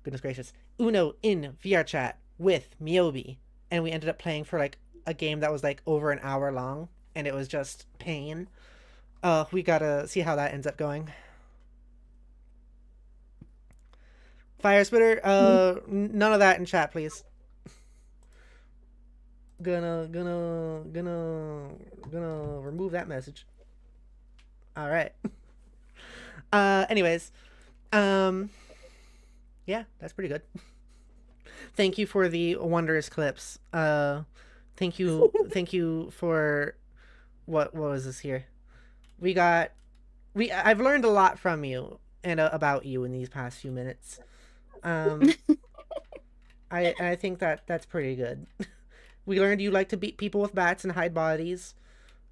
Goodness gracious. Uno in VR chat with Miyobi, and we ended up playing for like a game that was like over an hour long, and it was just pain. We gotta see how that ends up going. Fire Spitter, none of that in chat, please. Gonna remove that message. All right. Anyways, yeah, that's pretty good. Thank you for the wondrous clips. Thank you for what was this here? I've learned a lot from you and about you in these past few minutes. I think that's pretty good. We learned you like to beat people with bats and hide bodies.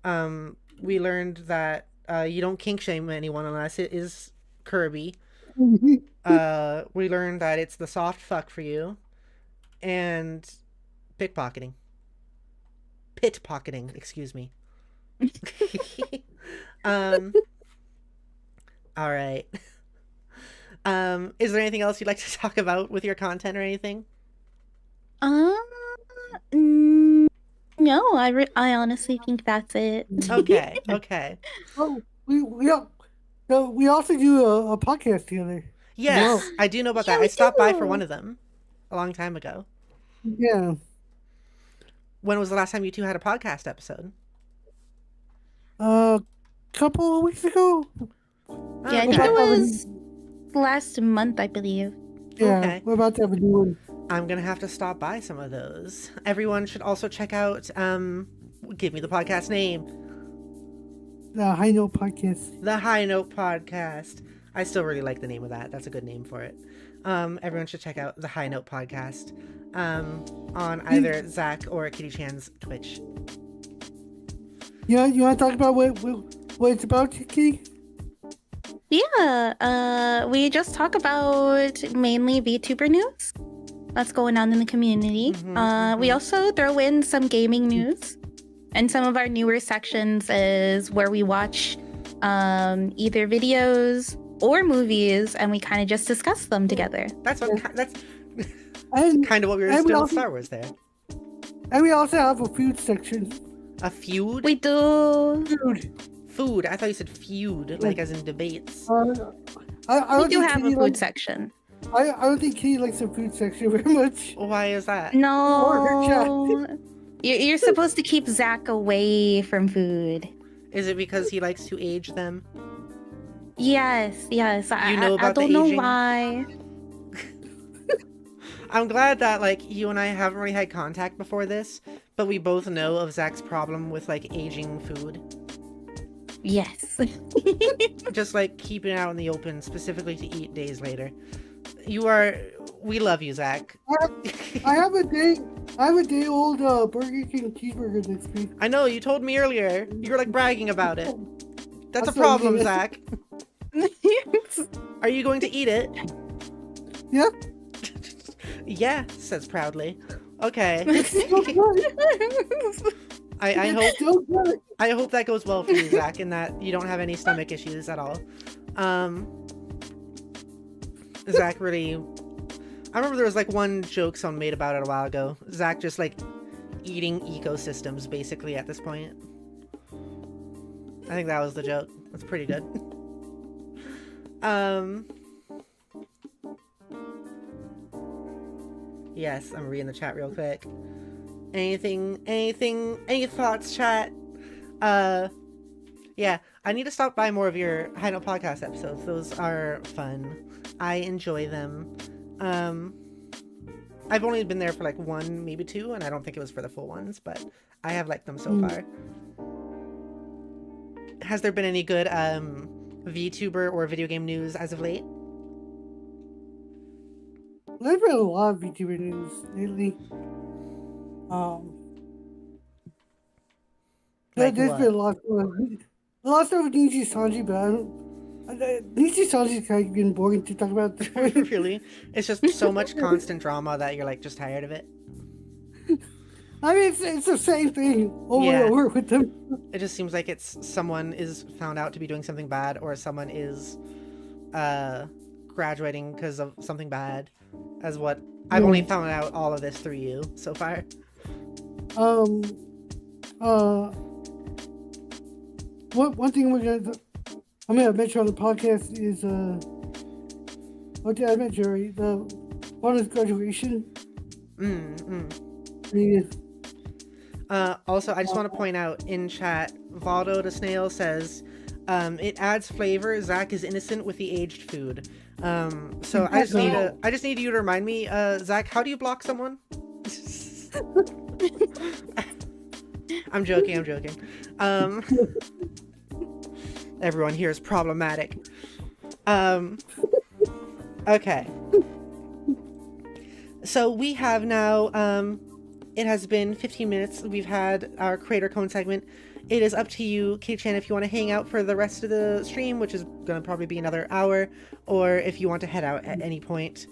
We learned that you don't kink shame anyone unless it is Kirby. We learned that it's the soft fuck for you. And pickpocketing. Pit-pocketing, excuse me. All right. Is there anything else you'd like to talk about with your content or anything? No, I honestly think that's it. Okay, okay. Oh, we also do a podcast together. Yes, I do know about that. I stopped by for one of them a long time ago. Yeah. When was the last time you two had a podcast episode? Couple of weeks ago. Yeah, I think it was last month, I believe. Yeah, Okay. we're about to have a new one. I'm gonna have to stop by some of those. Everyone should also check out give me the podcast name. The High Note Podcast. The High Note Podcast. I still really like the name of that. That's a good name for it. Everyone should check out the High Note Podcast on either Zach or KittyChan's Twitch. Yeah, you want to talk about what it's about, Kitty? Yeah, we just talk about mainly VTuber news that's going on in the community. We also throw in some gaming news, and some of our newer sections is where we watch either videos or movies, and we kind of just discuss them together. That's And, kind of what we were and doing we with also- Star Wars there. And we also have a food section. A feud? We do. Food. I thought you said feud, like as in debates. I We don't do think have a Kitty food section. I don't think Kitty likes the food section very much. Why is that? No. You're supposed to keep Zach away from food. Is it because he likes to age them? Yes. You know I about the don't know aging? why. I'm glad that like you and I haven't really had contact before this, but we both know of Zach's problem with like aging food. Yes. Just like keeping it out in the open, specifically to eat days later. We love you, Zach. I have a day old Burger King cheeseburger next week. I know, you told me earlier. You were like bragging about it. That's a That's problem, okay. Zach. Are you going to eat it? Yeah. Yeah, says proudly. Okay. It's so good. I hope that goes well for you, Zach, and that you don't have any stomach issues at all. Zach really... I remember there was like one joke someone made about it a while ago. Zach just like eating ecosystems basically at this point. I think that was the joke. That's pretty good. Yes, I'm reading the chat real quick. Any thoughts, chat? Yeah, I need to stop by more of your High Note Podcast episodes. Those are fun. I enjoy them. I've only been there for like one, maybe two, and I don't think it was for the full ones, but I have liked them so far. Has there been any good VTuber or video game news as of late? there's been a lot of VTuber news lately. Like there's what? been a lot of stuff with Nishi Sanji, but I don't. Nishi Sanji's kind of getting boring to talk about. Really? It's just so much constant drama that you're like just tired of it. I mean, it's the same thing over and over with them. It just seems like it's someone is found out to be doing something bad, or someone is graduating because of something bad, as what I've only found out all of this through you so far. One thing I'm gonna mention on the podcast is what did I mention already? The Bonus graduation. Yeah. Also, I just want to point out in chat, Valdo the Snail says, it adds flavor. Zach is innocent with the aged food. So I just need you to remind me, Zach, how do you block someone? I'm joking. Everyone here is problematic. Okay. So we have now, it has been 15 minutes. We've had our Creator Cone segment. It is up to you, KittyChan, if you want to hang out for the rest of the stream, which is going to probably be another hour, or if you want to head out at any point.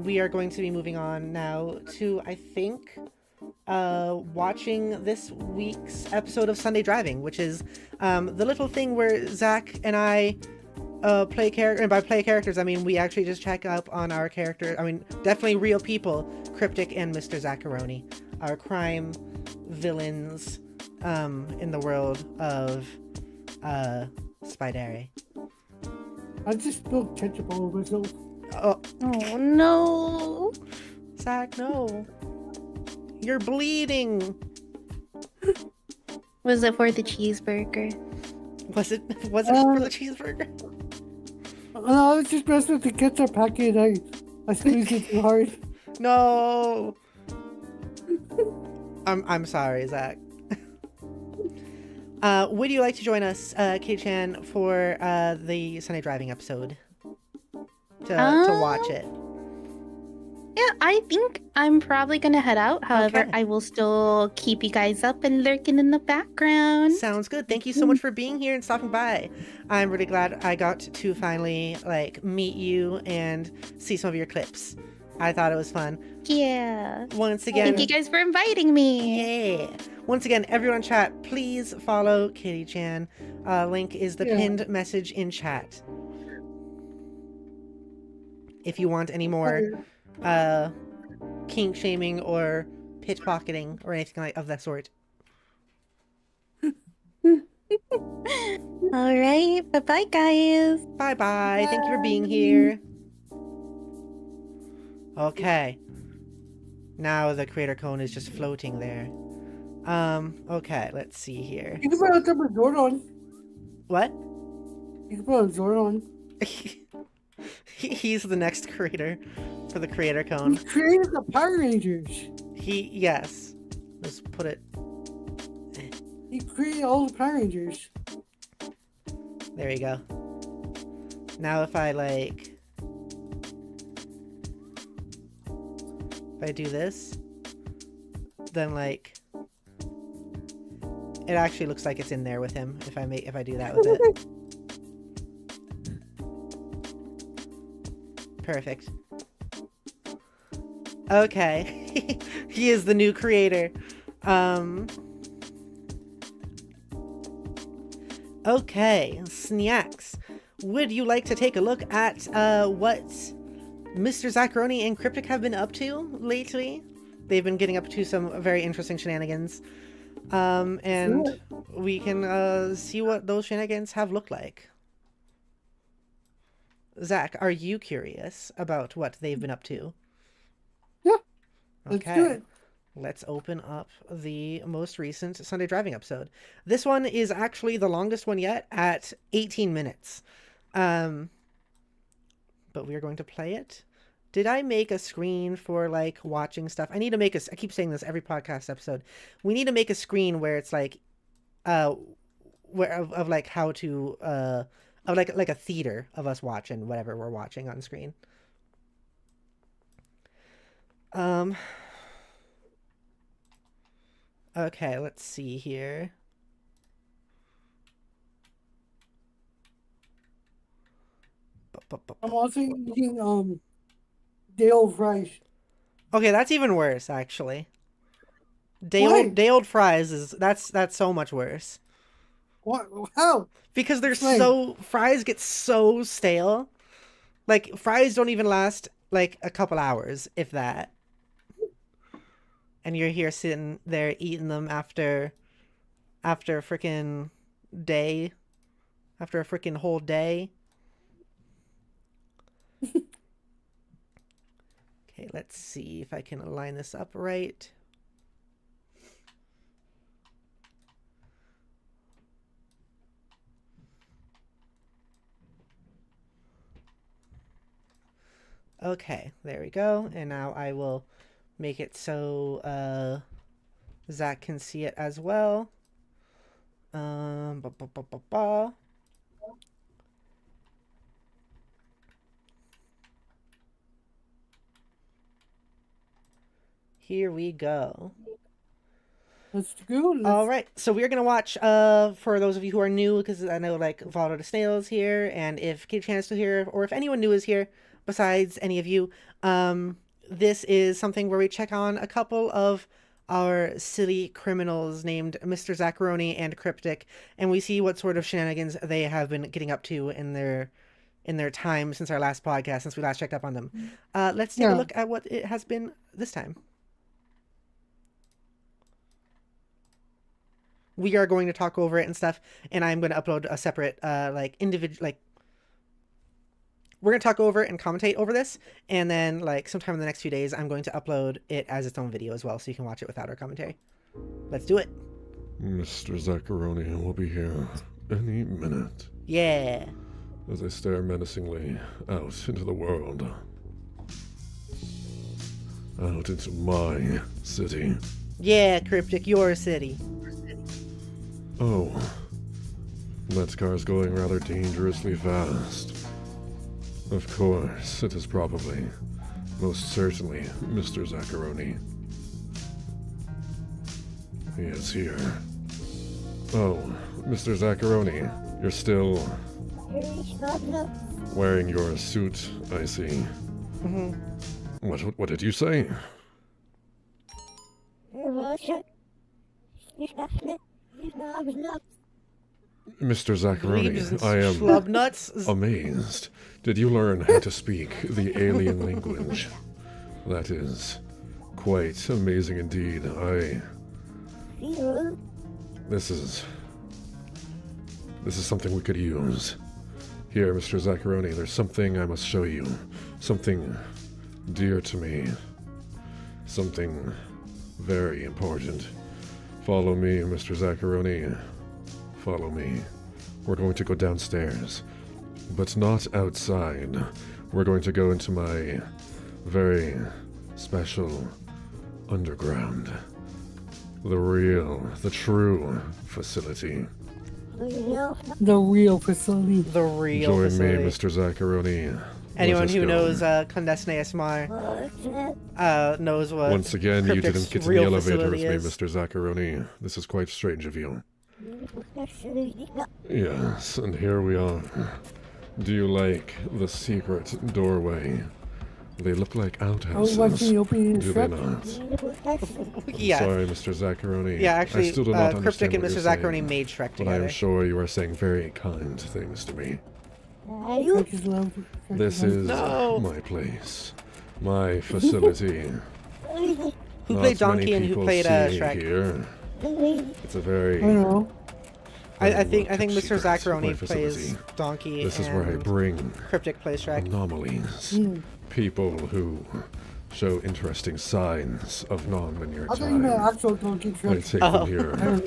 We are going to be moving on now to, I think, watching this week's episode of Sunday Driving, which is the little thing where Zach and I play character, and by play characters I mean we actually just check up on our character. I mean definitely real people, Cryptic and Mr. Zacharoni, our crime villains in the world of Spidere. I just spilled ketchup all over myself. Oh no, Zach, no. You're bleeding. Was it for the cheeseburger? Was it for the cheeseburger? No, I was just messing with the ketchup packet. I squeezed it too hard. No. I'm sorry, Zach. Would you like to join us, KittyChan, for the Sunday Driving episode? To watch it. Yeah, I think I'm probably gonna head out. However, Okay. I will still keep you guys up and lurking in the background. Sounds good. Thank you so much for being here and stopping by. I'm really glad I got to finally meet you and see some of your clips. I thought it was fun. Yeah. Once again, Thank you guys for inviting me. yeah. Once again, everyone in chat, please follow KittyChan. Link is the pinned message in chat. If you want any more kink shaming or pickpocketing or anything of that sort. All right. Bye-bye, guys. Bye. Thank you for being here. Okay. Now the Creator Cone is just floating there. Okay, let's see here. You can put a Zordon. What? You can put a Zordon. He's the next creator for the Creator Cone. He created the Power Rangers. Yes. Let's put it. He created all the Power Rangers. There you go. Now if I do this, then it actually looks like it's in there with him if I do that with it. Perfect. Okay. He is the new creator. Okay, Snacks. Would you like to take a look at what Mr. Zacharoni and Cryptic have been up to lately? They've been getting up to some very interesting shenanigans. And we can see what those shenanigans have looked like. Zach, are you curious about what they've been up to? Yeah. Okay. Let's do it. Let's open up the most recent Sunday Driving episode. This one is actually the longest one yet at 18 minutes. But we are going to play it. Did I make a screen for watching stuff? I need to make I keep saying this every podcast episode. We need to make a screen where it's how to of a theater of us watching whatever we're watching on screen. Um. Okay, let's see here. I'm also eating day old fries. Okay, that's even worse, actually. Why? Day old fries is that's so much worse. What? How? Because they're Explain. fries get so stale. Like fries don't even last like a couple hours, if that. And you're here sitting there eating them after a freaking day, after a freaking whole day. Okay, let's see if I can line this up right. Okay, there we go. And now I will make it so Zach can see it as well. Ba, ba, ba, ba, ba. Here we go. Let's go. All right, so we're gonna watch. For those of you who are new, because I know like Valdo the Snail's here, and if KittyChan is still here, or if anyone new is here, besides any of you, this is something where we check on a couple of our silly criminals named Mr. Zacharoni and Cryptic, and we see what sort of shenanigans they have been getting up to in their time since our last podcast, since we last checked up on them. Let's take a look at what it has been this time. We are going to talk over it and stuff, and I'm going to upload a separate, we're going to talk over it and commentate over this, and then, like, sometime in the next few days, I'm going to upload it as its own video as well, so you can watch it without our commentary. Let's do it. Mr. Zacharoni will be here any minute. Yeah. As I stare menacingly out into the world. Out into my city. Yeah, Cryptic, your city. Oh, that car's going rather dangerously fast. Of course, it is probably, most certainly, Mr. Zacharoni. He is here. Oh, Mr. Zacharoni, you're still wearing your suit, I see. Mm-hmm. What did you say? Mr. Zacharoni, I am amazed. Did you learn how to speak the alien language? That is quite amazing indeed. This is something we could use. Here, Mr. Zacharoni, there's something I must show you. Something dear to me. Something very important. Follow me, Mr. Zacharoni. Follow me. We're going to go downstairs. But not outside. We're going to go into my very special underground. The true facility. The real facility. The real Join facility. me, Mr. Zacharoni. Anyone who knows Condesne ASMR knows what Once again, you Cryptic's didn't get in the real elevator with facility me, is. Mr. Zacharoni. This is quite strange of you. Yes, and here we are. Do you like the secret doorway? They look like outhouses. Do they not? Yeah. Sorry, Mr. Zacharoni. Yeah, actually, I still do not Cryptic understand and what Mr. you're Zacharoni saying, made Shrek but I together. am sure you are saying very kind things to me. This is my place, my facility. Who played Donkey and who played Shrek? Here. It's a very. I think Mr. secret, my Zacharoni facility. plays Donkey. This is and where I bring Cryptic plays Shrek. anomalies. People who show interesting signs of non-linear I think the time. actual Donkey I take them here and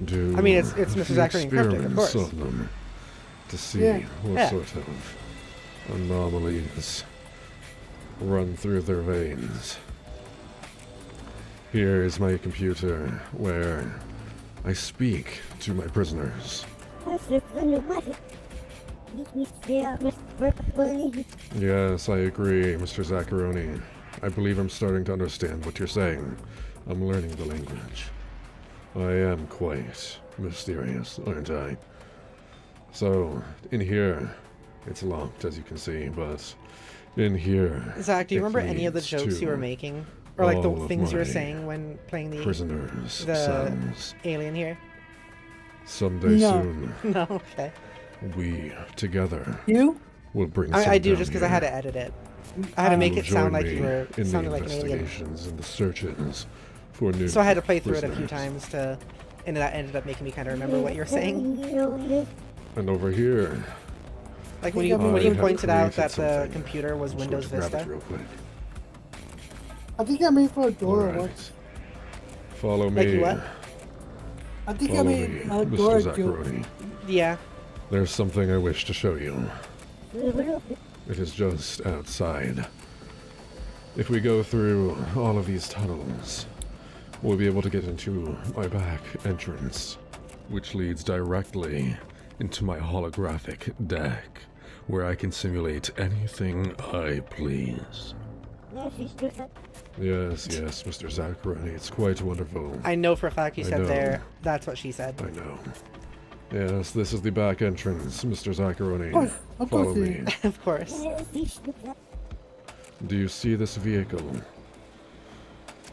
do I mean, it's Mr. Zacharoni and Cryptic, of experiments course. on them to see what sort of anomalies run through their veins. Here is my computer where I speak to my prisoners. Yes, I agree, Mr. Zaccaroni. I believe I'm starting to understand what you're saying. I'm learning the language. I am quite mysterious, aren't I? So, in here, it's locked, as you can see, but in here... Zach, do you it remember any of the leads jokes you to were making? Or like the all of things you were my saying when playing prisoners' the cells. alien here? Someday No. soon, No, okay. we, together, You? will bring I some do down just because I here. had to edit it. I had to make Will it sound join like you me were in the sounding like an alien. investigations and the searches for new So I had to play through it a few prisoners. times to, and that ended up making me kind of remember what you're saying. And over here, Like when you I have pointed out created that the something. computer was I'm just Windows going to grab Vista. it real quick. I think I made for a door Alright. once. Follow Like me. you what? I think I Follow made me, a Mr. door joke. Zaccaroni. Yeah. There's something I wish to show you. It is just outside. If we go through all of these tunnels, we'll be able to get into my back entrance, which leads directly into my holographic deck, where I can simulate anything I please. Yes, yes, Mr. Zaccaroni, it's quite wonderful. I know for a fact you I said know. there. That's what she said. I know. Yes, this is the back entrance, Mr. Zaccaroni. Of Follow course me. Of course. Do you see this vehicle?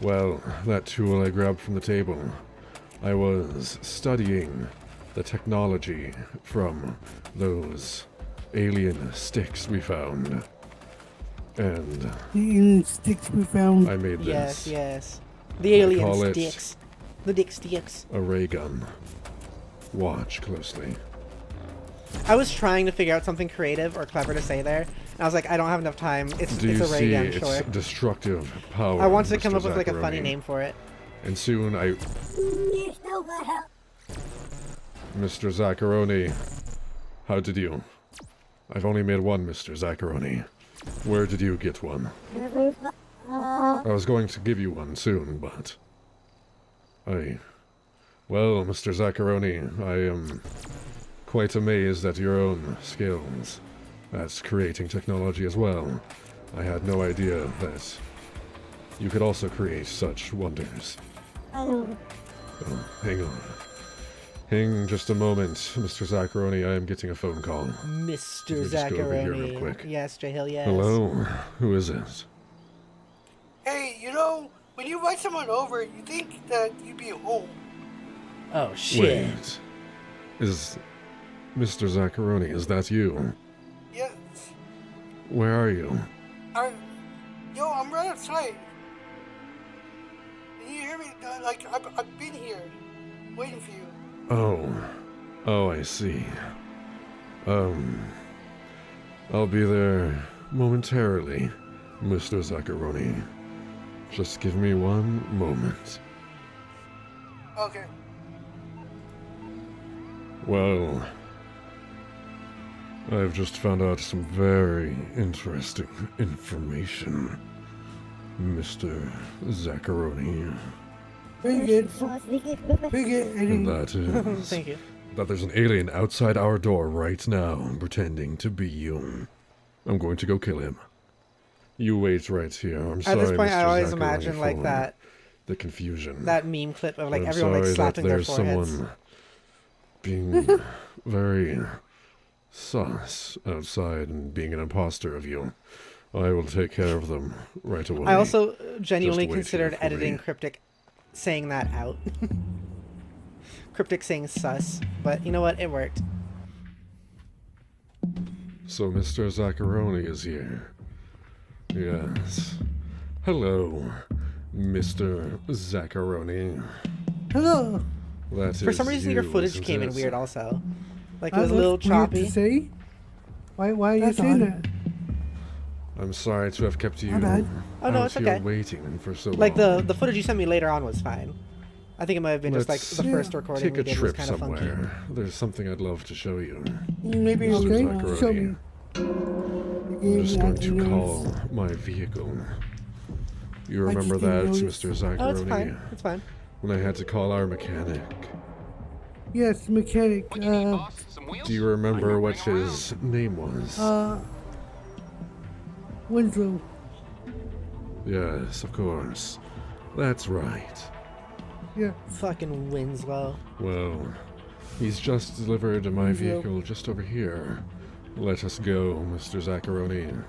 Well, that tool I grabbed from the table. I was studying the technology from those alien sticks we found. And The sticks we found. I made Yes, this yes. The alien call it- sticks. The dick sticks. a ray gun. Watch closely. I was trying to figure out something creative or clever to say there. And I was like, I don't have enough time. It's Do you a ray see gun, its sure. destructive power? I wanted to come Mr. up with like a funny Zaccaroni? name for it. And soon I... Mr. Zaccaroni, how did you? I've only made one, Mr. Zaccaroni. Where did you get one? I was going to give you one soon, but... Well, Mr. Zaccaroni, I am quite amazed at your own skills at creating technology as well. I had no idea that you could also create such wonders. Oh, hang on. Hang just a moment, Mr. Zaccaroni. I am getting a phone call. Mr. Let me just go over here real Zaccaroni. quick. Yes, J Hill, yes. Hello? Who is it? Hey, you know, when you invite someone over, you think that you'd be home. Oh, shit. Wait. Is Mr. Zaccaroni, is that you? Yes. Where are you? I'm right outside. Can you hear me? Like, I've been here, waiting for you. Oh, I see. I'll be there momentarily, Mr. Zaccaroni. Just give me one moment. Okay. Well, I've just found out some very interesting information, Mr. Zaccaroni. Very good. Very good. And that is Thank you. that there's an alien outside our door right now, pretending to be you. I'm going to go kill him. You wait right here. I'm At sorry, this point, Mr. I always Zaccaroni, imagine like for that the confusion. that meme clip of like I'm everyone like sorry slapping that their there's foreheads. someone being very sus outside and being an imposter of you. I will take care of them right away. I also genuinely Just wait considered here for editing me. Cryptic saying that out. Cryptic saying sus, but you know what? It worked. So Mr. Zaccaroni is here. Yes. Hello, Mr. Zaccaroni. Hello. That For is some reason, you, your footage isn't came in it? weird also. Like it was a That's little weird to choppy. say. Why are you That's saying odd. that? I'm sorry to have kept you My bad. Oh, no, out it's here okay. waiting for so Like long. the footage you sent me later on was fine. I think it might have been just like Let's the first recording take we a did was trip kind of funky. somewhere. There's something I'd love to show you. Maybe Mr. okay. Zaccaroni. Show me. I'm just going to call my vehicle. You I remember just that, didn't notice. Mr. Zaccaroni? Oh, it's fine. It's fine. When I had to call our mechanic. Yes, mechanic. Do you remember what his name was? Winslow. Yes, of course. That's right. Yeah. Fucking Winslow. Well, he's just delivered my Winslow. vehicle just over here. Let us go, Mr. Zaccaroni.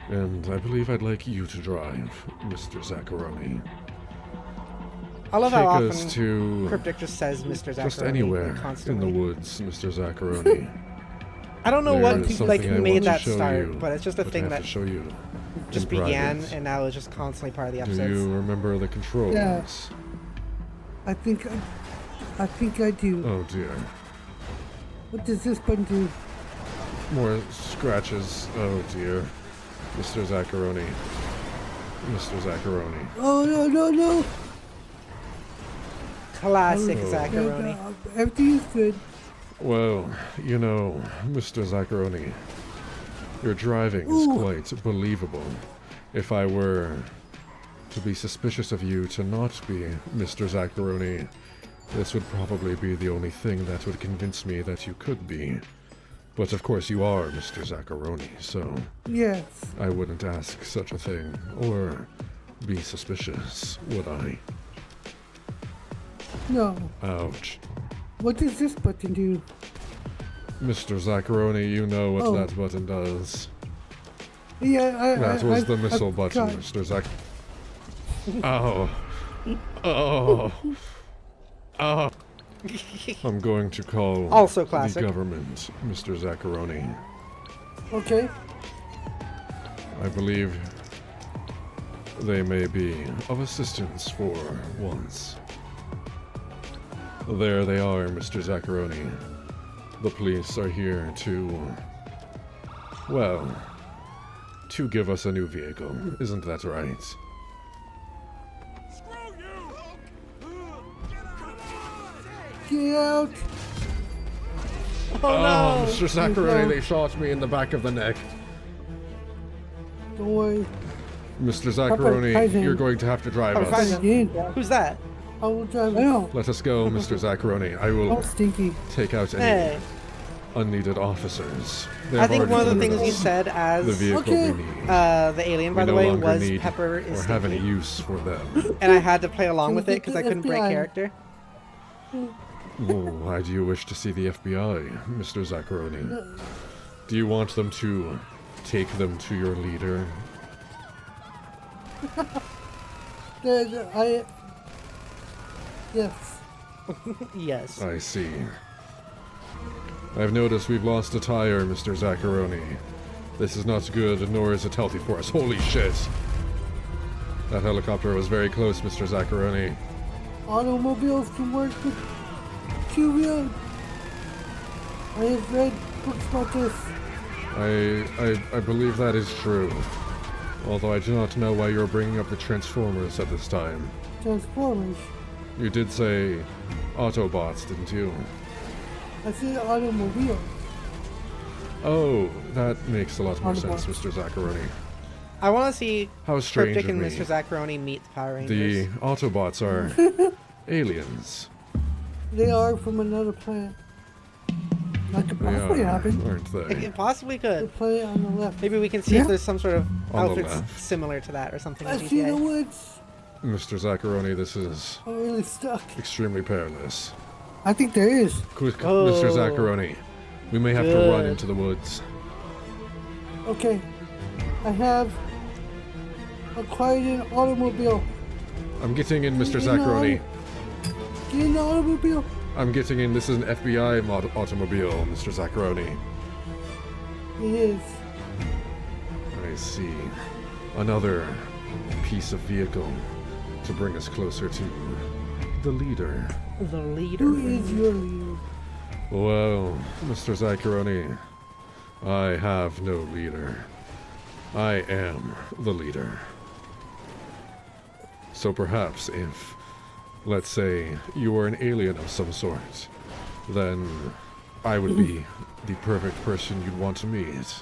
And I believe I'd like you to drive, Mr. Zaccaroni. I love Take how often us to Cryptic just says Mr. Zaccaroni. just anywhere in constantly. the woods, Mr. Zaccaroni. I don't know There what is like something I made want to that show start, you, but it's just a but I thing have that to show you just in began private. and now is just constantly part of the Do episodes. you remember the controls? Yeah. I think I do. Oh dear. What does this button do? More scratches. Oh dear. Mr. Zaccaroni. Mr. Zaccaroni. Oh no. Classic Oh. Zaccaroni. Everything is good. Well, you know, Mr. Zaccaroni, your driving is quite believable. If I were to be suspicious of you to not be Mr. Zaccaroni, this would probably be the only thing that would convince me that you could be. But of course you are Mr. Zaccaroni, so Yes. I wouldn't ask such a thing, or be suspicious, would I? No. Ouch. What does this button do? Mr. Zaccaroni, you know what Oh. that button does. Yeah, That was the missile button, got- Mr. Zac. Oh. Oh. Oh. I'm going to call Also the classic. government, Mr. Zaccaroni. Okay. I believe they may be of assistance for once. There they are, Mr. Zaccaroni. The police are here to, well, to give us a new vehicle. Isn't that right? Get out. Oh, Mr. Zaccaroni, they shot me in the back of the neck. Don't worry. Mr. Papa, Zaccaroni, you're going to have to drive Papa, us. Who's that? I will drive. I know. Let us go, Mr. Zaccaroni. I Oh, will stinky. take out any Hey. unneeded officers. They I have think already one of the delivered things you us said as the vehicle Okay. we need. the alien, by We the no way, longer was need Pepper is or have any stinky. use for them. And I had to play along Can with we it get because the I couldn't break FBI? character. Well, why do you wish to see the FBI, Mr. Zaccaroni? Do you want them to take them to your leader? Yes. Yes. I see. I've noticed we've lost a tire, Mr. Zaccaroni. This is not good, nor is it healthy for us. Holy shit! That helicopter was very close, Mr. Zaccaroni. Automobiles can work with two-wheel. I have read books about this. I believe that is true. Although I do not know why you're bringing up the Transformers at this time. Transformers. You did say Autobots, didn't you? I said automobile. Oh, that makes a lot more sense, Autobots. Mr. Zaccaroni. I want to see How strange Cryptic of and me. Mr. Zaccaroni meet the Power The Rangers. Autobots are aliens. They are from another planet. That could They possibly are, happen. aren't they? It possibly The could. planet on the left. Maybe we can see Yeah. if there's some sort of On the outfits left. similar to that or something in I see the GTA. woods. Mr. Zaccaroni, this is I'm really stuck. extremely perilous. I think there is. Quick, Oh. Mr. Zaccaroni. We may have to run Good. into the woods. Okay. I have acquired an automobile. I'm getting in, Mr. You know- Zaccaroni. Get in the automobile. I'm getting in. This is an FBI automobile, Mr. Zaccaroni. It is. I see. Another piece of vehicle to bring us closer to the leader. The leader. Who is your leader? Well, Mr. Zaccaroni, I have no leader. I am the leader. So perhaps if, let's say, you were an alien of some sort, then I would be the perfect person you'd want to meet.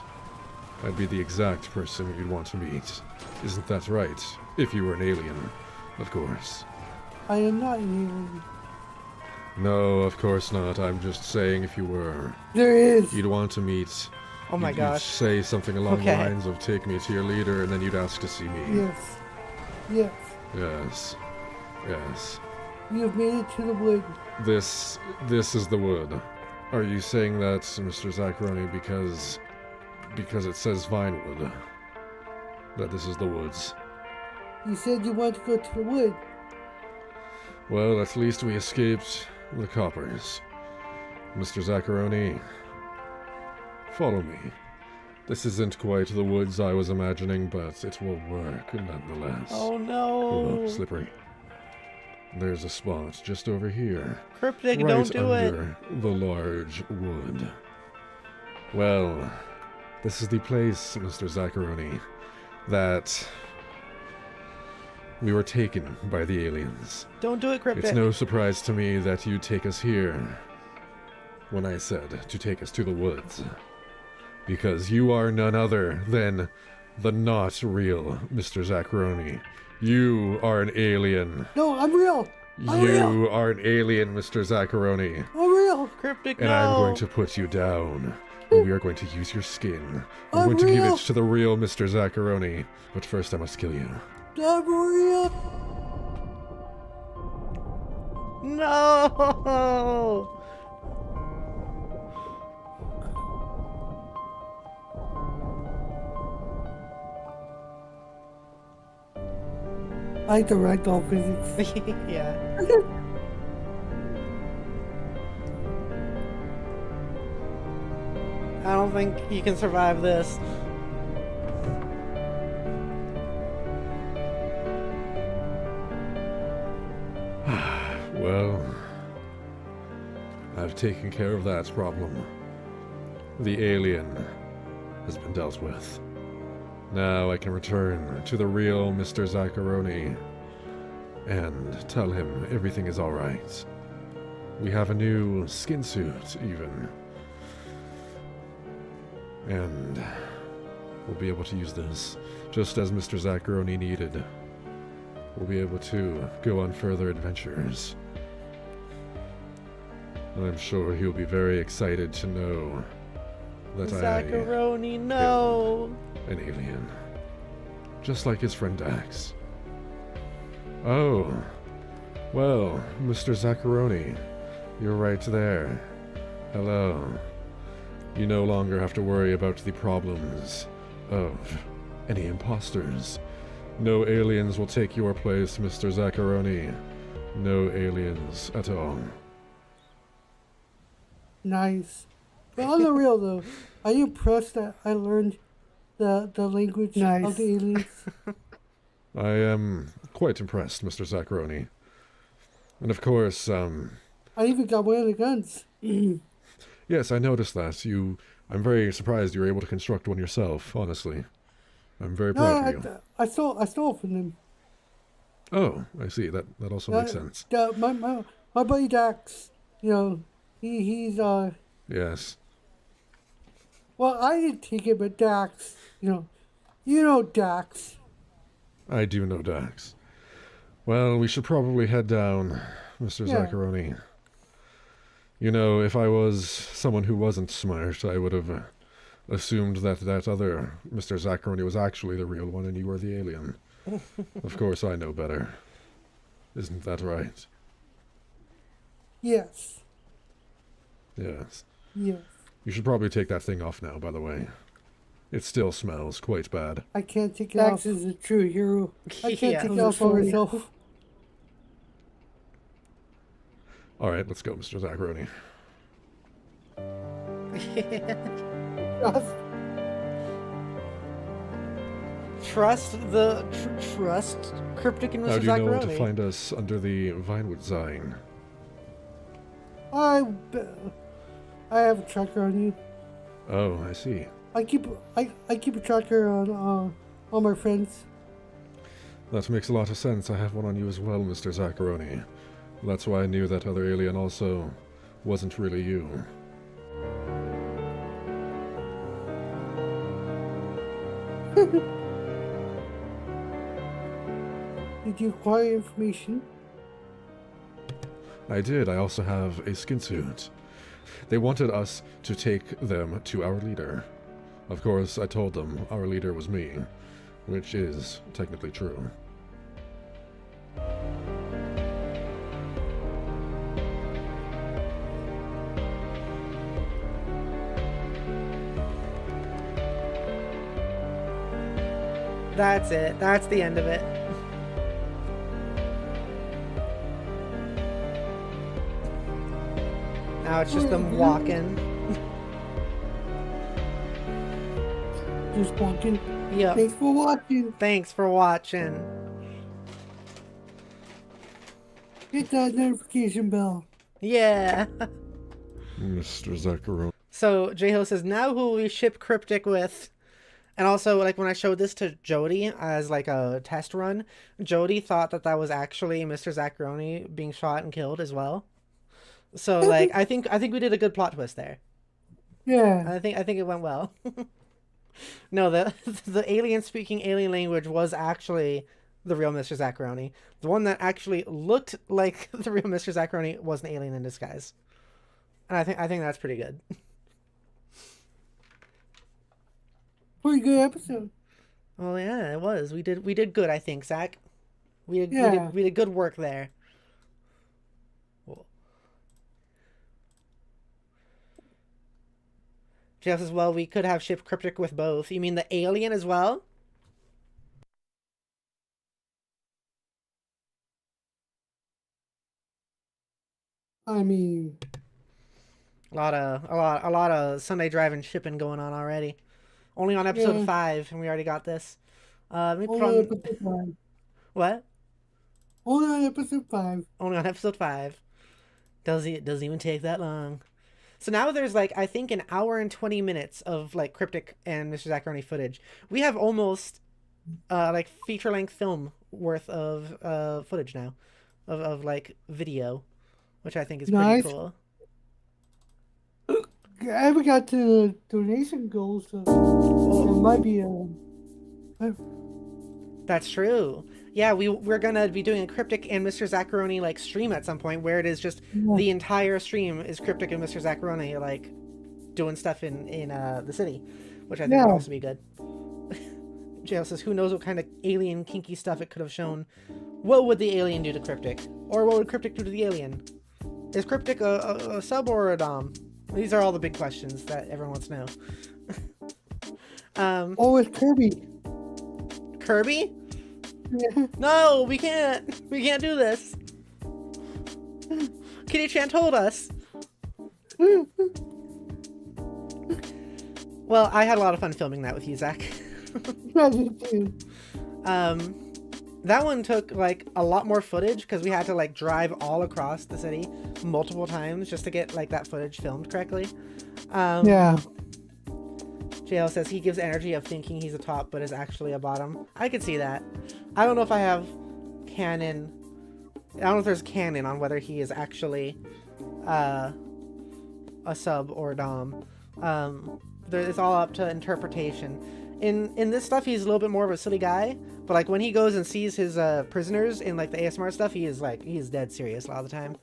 I'd be the exact person you'd want to meet. Isn't that right? If you were an alien, of course. I am not an alien. No, of course not. I'm just saying if you were, There is. you'd want to meet. Oh my you'd gosh. say something along Okay. the lines of "Take me to your leader," and then you'd ask to see me. Yes. Yes. Yes. Yes. You have made it to the wood. This is the wood. Are you saying that, Mr. Zacharoni, because it says Vinewood? That this is the woods? You said you want to go to the wood. Well, at least we escaped the coppers. Mr. Zacharoni, follow me. This isn't quite the woods I was imagining, but it will work nonetheless. Oh no. Oh, slippery. There's a spot just over here. Cryptic, right don't do it. under the large wood. Well, this is the place, Mr. Zacharoni, that we were taken by the aliens. Don't do it, Cryptic. It's no surprise to me that you take us here when I said to take us to the woods. Because you are none other than the not real Mr. Zacharoni. You are an alien. No, I'm real. You are an alien, Mr. Zacharoni. I'm real. Cryptic, And no. I'm going to put you down. And we are going to use your skin. I'm I'm going to give real. it to the real Mr. Zacharoni. But first I must kill you. I'm real. No. I like the ragdoll physics. Yeah. I don't think you can survive this. Well, I've taken care of that problem. The alien has been dealt with. Now I can return to the real Mr. Zacharoni and tell him everything is alright. We have a new skin suit, even. And we'll be able to use this, just as Mr. Zacharoni needed. We'll be able to go on further adventures. I'm sure he'll be very excited to know that Zacharoni, no. an alien. Just like his friend Dax. Oh. Well, Mr. Zacharoni, you're right there. Hello. You no longer have to worry about the problems of any imposters. No aliens will take your place, Mr. Zacharoni. No aliens at all. Nice. But on the real though, are you impressed that I learned the language of the aliens? I am quite impressed, Mr. Zacharoni. And of course, I even got one of the guns. yes, I noticed that. I'm very surprised you were able to construct one yourself, honestly. I'm very proud of you. I stole from them. Oh, I see. That also makes sense. My buddy Dax, you know, he's Yes. well, I didn't take it, but Dax, you know Dax. I do know Dax. Well, we should probably head down, Mr. Yeah. Zacharoni. You know, if I was someone who wasn't smart, I would have assumed that other Mr. Zacharoni was actually the real one and you were the alien. Of course, I know better. Isn't that right? Yes. Yes. Yes. You should probably take that thing off now, by the way. It still smells quite bad. I can't take it off. Dax is a true hero. I can't Yeah. take it off by myself. All right, let's go, Mr. Zacharoni. Trust Cryptic and Mr. How do you know where to Zacharoni. find us under the Vinewood sign? I have a tracker on you. Oh, I see. I keep a tracker on all my friends. That makes a lot of sense. I have one on you as well, Mr. Zacharoni. That's why I knew that other alien also wasn't really you. Did you acquire information? I did. I also have a skin suit. They wanted us to take them to our leader. Of course, I told them our leader was me, which is technically true. That's it. That's the end of it. Now it's just them walking. Just walking. Yep. Thanks for watching. Thanks for watching. Hit that notification bell. Yeah. Mr. Zacharoni. So J-Ho says, now who will we ship Cryptic with? And also, like, when I showed this to Jody as, like, a test run, Jody thought that that was actually Mr. Zacharoni being shot and killed as well. So, like, I think we did a good plot twist there. Yeah. I think it went well. No, the alien speaking alien language was actually the real Mr. Zacharoni. The one that actually looked like the real Mr. Zacharoni was an alien in disguise. And I think that's pretty good. Pretty good episode. Well, yeah, it was. We did good, I think, Zach. We did good work there. Cool. Jeff says, well, we could have shipped Cryptic with both. You mean the alien as well? I mean, A lot of Sunday driving shipping going on already. Only on episode 5, and we already got this. Let me put on... episode 5. What? Only on episode 5. Only on episode 5. Doesn't even take that long. So now there's, like, I think an hour and 20 minutes of, like, Cryptic and Mr. Zacharoni footage. We have almost, like, feature-length film worth of footage now. Of, like, video. Which I think is pretty cool. I haven't got to the donation goal, so there might be a... That's true. Yeah, we're gonna be doing a Cryptic and Mr. Zacharoni like stream at some point where it is just the entire stream is Cryptic and Mr. Zacharoni like doing stuff in the city, which I think will also be good. JL says, who knows what kind of alien kinky stuff it could have shown. What would the alien do to Cryptic? Or what would Cryptic do to the alien? Is Cryptic a sub or a dom? These are all the big questions that everyone wants to know. It's Kirby. Kirby? Yeah. No, we can't. We can't do this. KittyChan told us. Well, I had a lot of fun filming that with you, Zach. That one took like a lot more footage because we had to like drive all across the city multiple times just to get like that footage filmed correctly. JL says he gives energy of thinking he's a top but is actually a bottom. I could see that. I don't know if I have canon. I don't know if there's canon on whether he is actually a sub or a dom. It's all up to interpretation. In this stuff, he's a little bit more of a silly guy, but like when he goes and sees his prisoners in like the ASMR stuff, he's dead serious a lot of the time.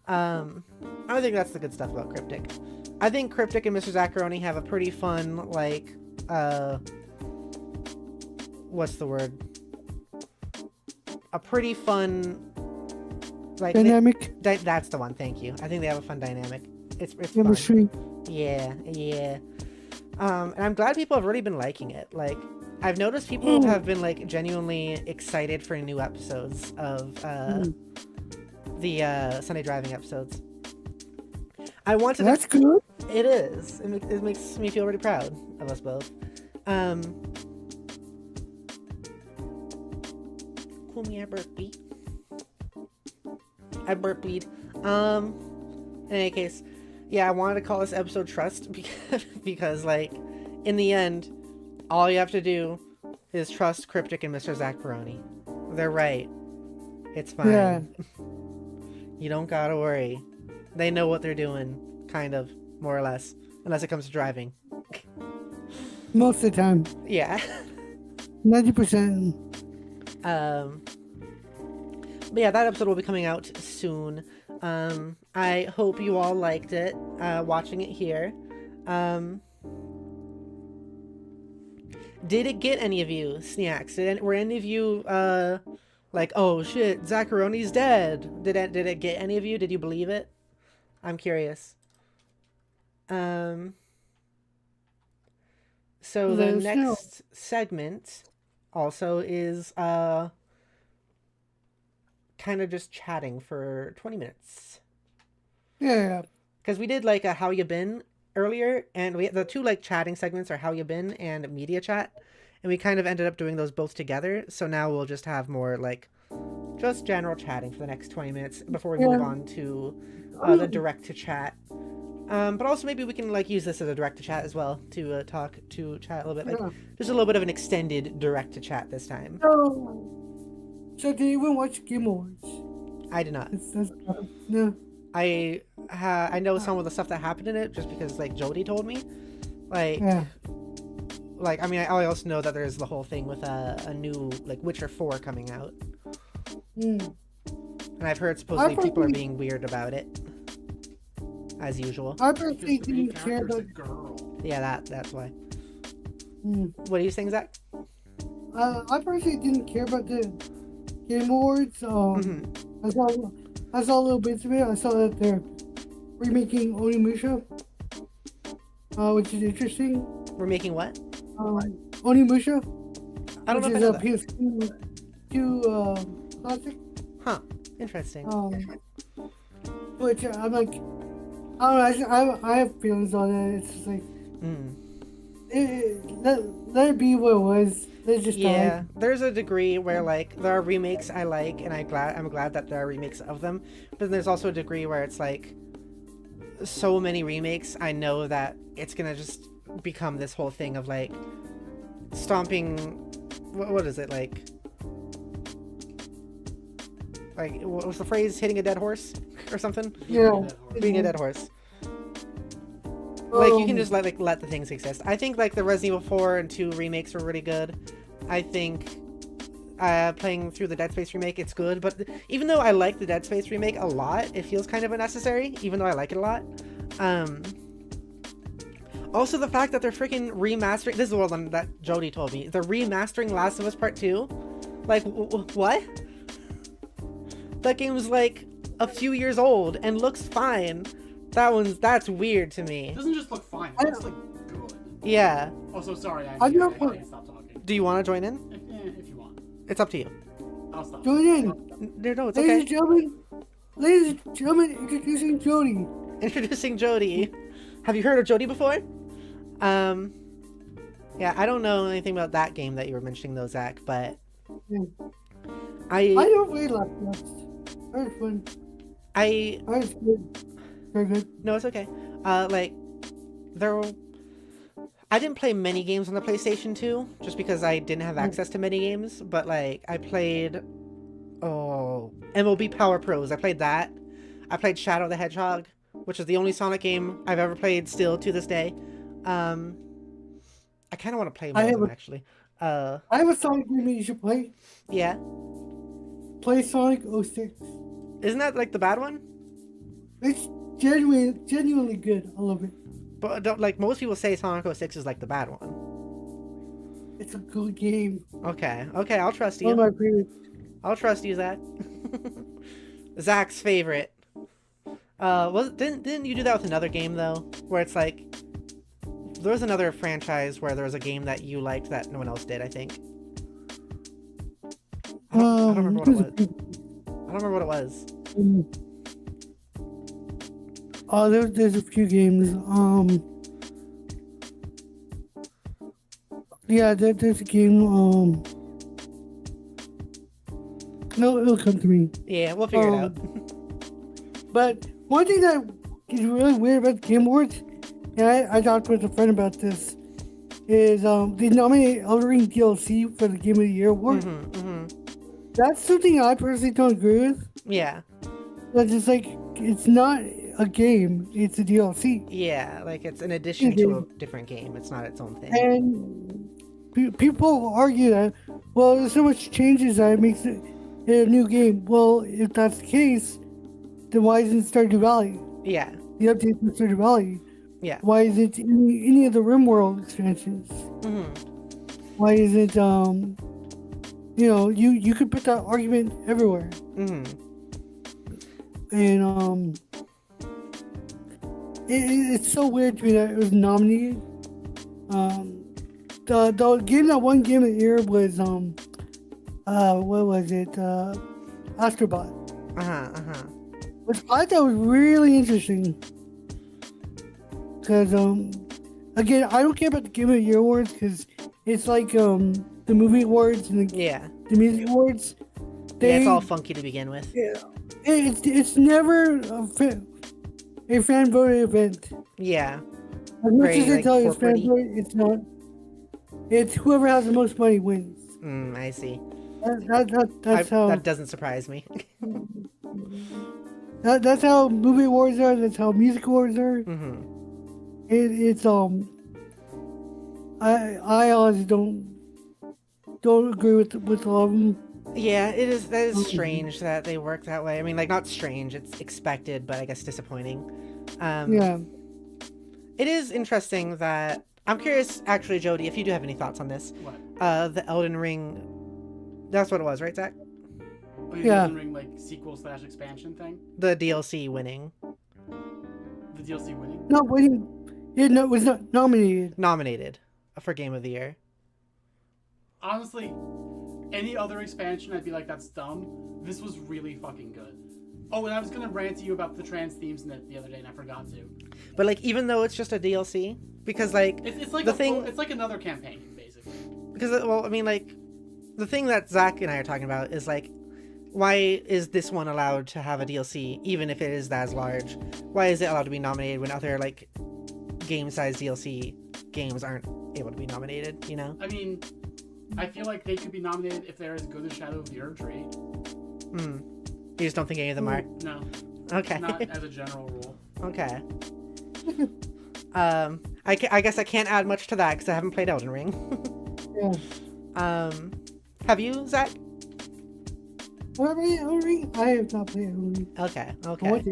I think that's the good stuff about Cryptic. I think Cryptic and Mr. Zacharoni have a pretty fun like what's the word? A pretty fun like dynamic. That's the one. Thank you. I think they have a fun dynamic. It's chemistry. Fun. Yeah. And I'm glad people have really been liking it. Like, I've noticed people have been like genuinely excited for new episodes of the Sunday driving episodes. I wanted. That's good. It is. It makes me feel really proud of us both. Cool me, I burped. In any case, yeah, I wanted to call this episode Trust because like, in the end, all you have to do is trust Cryptic and Mr. Zacharoni. They're right. It's fine. Yeah. You don't gotta worry. They know what they're doing, kind of, more or less, unless it comes to driving. Most of the time. Yeah. 90%. But yeah, that episode will be coming out soon. I hope you all liked it, watching it here. Did it get any of you, Snacks? Were any of you, like, oh shit, Zacharoni's dead? Did it get any of you? Did you believe it? I'm curious. So the next segment also is, kind of just chatting for 20 minutes. Yeah. Because we did, like, a How You Been earlier, and the two, like, chatting segments are How You Been and Media Chat, and we kind of ended up doing those both together, so now we'll just have more, like, just general chatting for the next 20 minutes before we move on to the direct-to-chat. But also maybe we can, like, use this as a direct-to-chat as well to chat a little bit, like, just a little bit of an extended direct-to-chat this time. So did you even watch Game Awards? I did not. No. I know some of the stuff that happened in it just because, like, Jody told me. Like, like, I mean, I also know that there's the whole thing with a new, like, Witcher 4 coming out. And I've heard supposedly people are being weird about it. As usual. I personally didn't care about... Yeah, that's why. What are you saying, Zach? I personally didn't care about the Game Awards. I saw a little bits of it. I saw that they're remaking Onimusha, which is interesting. We're making what? Onimusha. I don't know which if I know is a PS2 classic. Huh. Interesting. Which I'm like, I don't know. I have feelings on it. It's just like, let it be what it was. Yeah, there's a degree where, like, there are remakes I like, and I'm glad that there are remakes of them. But then there's also a degree where it's like, so many remakes, I know that it's gonna just become this whole thing of, like, stomping. What is it like? Like, what was the phrase? Hitting a dead horse or something? Yeah, being a dead horse. Like, you can just let the things exist. I think, like, the Resident Evil 4 and 2 remakes were really good. I think playing through the Dead Space remake, it's good. But even though I like the Dead Space remake a lot, it feels kind of unnecessary, even though I like it a lot. Also, the fact that they're freaking remastering... This is the one that Jody told me. They're remastering Last of Us Part 2. Like, what? That game was, like, a few years old and looks fine. That's weird to me. It doesn't just look fine, it looks like good. Yeah. Also, sorry, I can't stop talking. Do you want to join in? If you want. It's up to you. I'll stop. Join in. No, it's okay. Ladies and gentlemen, introducing Jody. Introducing Jody. Have you heard of Jody before? Yeah, I don't know anything about that game that you were mentioning though, Zach, but I don't really like that. Very fun. It's good. Very good. No, it's okay. Like, I didn't play many games on the PlayStation 2, just because I didn't have access to many games, but, like, I played, MLB Power Pros. I played that. I played Shadow the Hedgehog, which is the only Sonic game I've ever played still to this day. I kind of want to play more of them, actually. I have a Sonic game that you should play. Yeah? Play Sonic 06. Isn't that, like, the bad one? It's genuinely good. I love it. But don't, like, most people say Sonic 06 is, like, the bad one. It's a good game. Okay, I'll trust you. One of my favorites. I'll trust you, Zach. Zach's favorite. Didn't you do that with another game, though? Where it's like, there was another franchise where there was a game that you liked that no one else did, I think. I don't remember what it was. I don't remember what it was. There's a few games. Yeah, there's a game. No, it'll come to me. Yeah, we'll figure it out. But one thing that is really weird about the Game Awards, and I talked with a friend about this, is they nominate Elden Ring DLC for the Game of the Year award. That's something I personally don't agree with. Yeah. That's just like, it's not a game, it's a DLC. Yeah, like it's an addition to a different game. It's not its own thing. And people argue that, well, there's so much changes that it makes it a new game. Well, if that's the case, then why isn't Stardew Valley? Yeah. The update from Stardew Valley. Yeah. Why isn't any of the RimWorld expansions? Why isn't you could put that argument everywhere. And it's so weird to me that it was nominated. The game that won Game of the Year was what was it? Astrobot. Which I thought was really interesting. Because again, I don't care about the Game of the Year awards because it's like the movie awards and the music awards. It's all funky to begin with. Yeah, it's never a fan voted event. Yeah. As much Very, as they like, tell you it's fan corporate-y. voted, it's not. It's whoever has the most money wins. I see. That's how. That doesn't surprise me. That's how movie awards are. That's how music awards are. It's I honestly don't agree with a lot of them. Yeah, that is strange that they work that way. I mean, like, not strange, it's expected, but I guess disappointing. Yeah. It is interesting that I'm curious, actually, Jody, if you do have any thoughts on this. What? The Elden Ring. That's what it was, right, Zach? Oh, yeah. Elden Ring, like, sequel/expansion thing? The DLC winning. The DLC winning? Not winning. Yeah, no, it was not nominated. Nominated for Game of the Year. Honestly, any other expansion, I'd be like, that's dumb. This was really fucking good. Oh, and I was gonna rant to you about the trans themes in it the other day, and I forgot to. But, like, even though it's just a DLC, because, like, it's like it's like another campaign, basically. Because, well, I mean, like, the thing that Zach and I are talking about is, like, why is this one allowed to have a DLC, even if it is as large? Why is it allowed to be nominated when other, like, game-sized DLC games aren't able to be nominated, you know? I mean, I feel like they could be nominated if they're as good as Shadow of the Erdtree. You just don't think any of them are? No. Okay. Not as a general rule. Okay. I guess I can't add much to that because I haven't played Elden Ring. Yeah. Have you, Zach? Elden Ring? I have not played Elden Ring. Okay. I want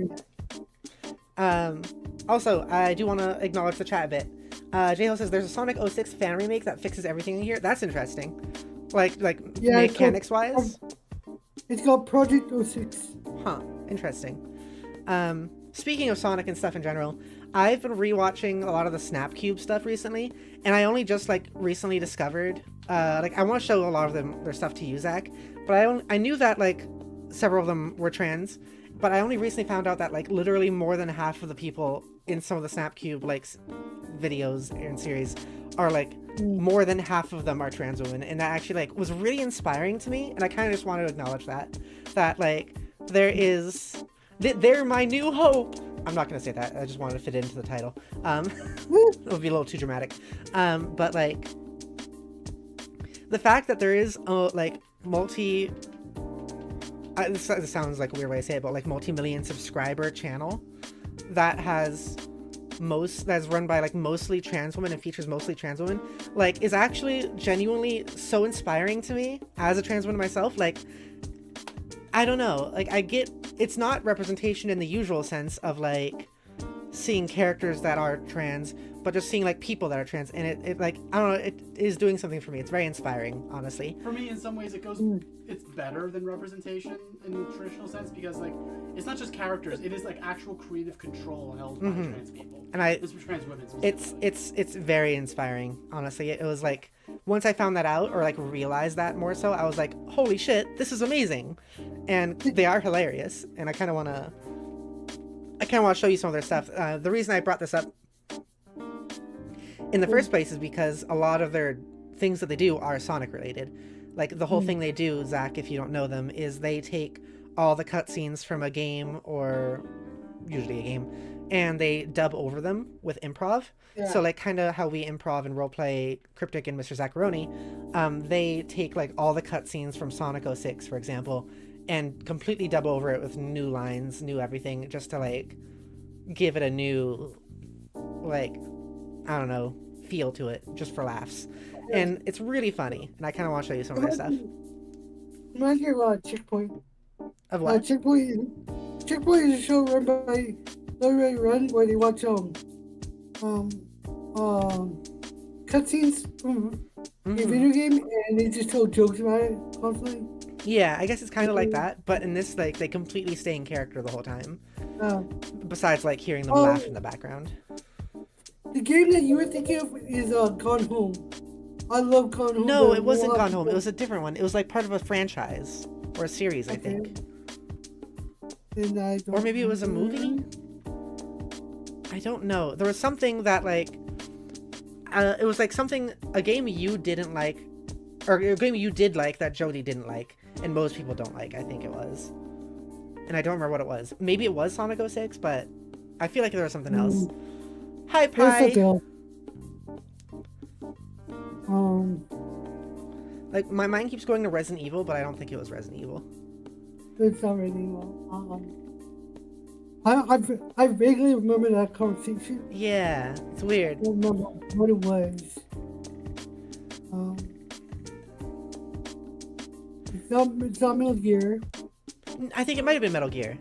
to. Also, I do want to acknowledge the chat a bit. J-Ho says there's a Sonic 06 fan remake that fixes everything in here. That's interesting. Like mechanics-wise? It's called Project 06. Huh. Interesting. Speaking of Sonic and stuff in general, I've been rewatching a lot of the Snapcube stuff recently, and I only just, like, recently discovered, I want to show a lot of their stuff to you, Zach, but I knew that, like, several of them were trans, but I only recently found out that, like, literally more than half of the people in some of the Snapcube, like, videos and series are, like, more than half of them are trans women, and that actually, like, was really inspiring to me, and I kind of just want to acknowledge that, like, they're my new hope. I'm not going to say that. I just wanted to fit it into the title. It would be a little too dramatic. But, like, the fact that there is, like, this sounds like a weird way to say it, but, like, multi-million subscriber channel that's run by, like, mostly trans women and features mostly trans women, like, is actually genuinely so inspiring to me as a trans woman myself. Like, I don't know, like, I get it's not representation in the usual sense of, like, seeing characters that are trans, but just seeing, like, people that are trans, and it like, I don't know, it is doing something for me. It's very inspiring, honestly. For me, in some ways, it's better than representation in the traditional sense, because, like, it's not just characters, it is, like, actual creative control held by trans people. And trans women it's very inspiring, honestly. It was like, once I found that out, or, like, realized that more so, I was like, holy shit, this is amazing. And they are hilarious, and I kind of want to show you some of their stuff. The reason I brought this up in the first place is because a lot of their things that they do are Sonic related. Like, the whole thing they do, Zach, if you don't know them, is they take all the cutscenes from a game, or usually a game, and they dub over them with improv. Yeah. So, like, kind of how we improv and roleplay Cryptic and Mr. Zacharoni, they take, like, all the cutscenes from Sonic 06, for example, and completely dub over it with new lines, new everything, just to, like, give it a new, like, I don't know, feel to it, just for laughs. And it's really funny, and I kind of want to show you some of their stuff. Reminds me of Checkpoint. Of what? Checkpoint Checkpoint is a show run by Lurk Run where they watch cutscenes from a video game and they just tell jokes about it constantly. Yeah, I guess it's kind of like that, but in this, like, they completely stay in character the whole time. Besides, like, hearing them laugh in the background. The game that you were thinking of is Gone Home. I love Gone Home. No, it wasn't Gone Home. It was a different one. It was like part of a franchise or a series, I think. Or maybe it was a movie? I don't know. There was something that, like, it was like something, a game you didn't like, or a game you did like that Jody didn't like, and most people don't like, I think it was. And I don't remember what it was. Maybe it was Sonic 06, but I feel like there was something else. Hi, Pi! Like, my mind keeps going to Resident Evil, but I don't think it was Resident Evil. It's not Resident Evil. I vaguely remember that conversation. Yeah, it's weird. I don't remember what it was. It's not Metal Gear. I think it might have been Metal Gear.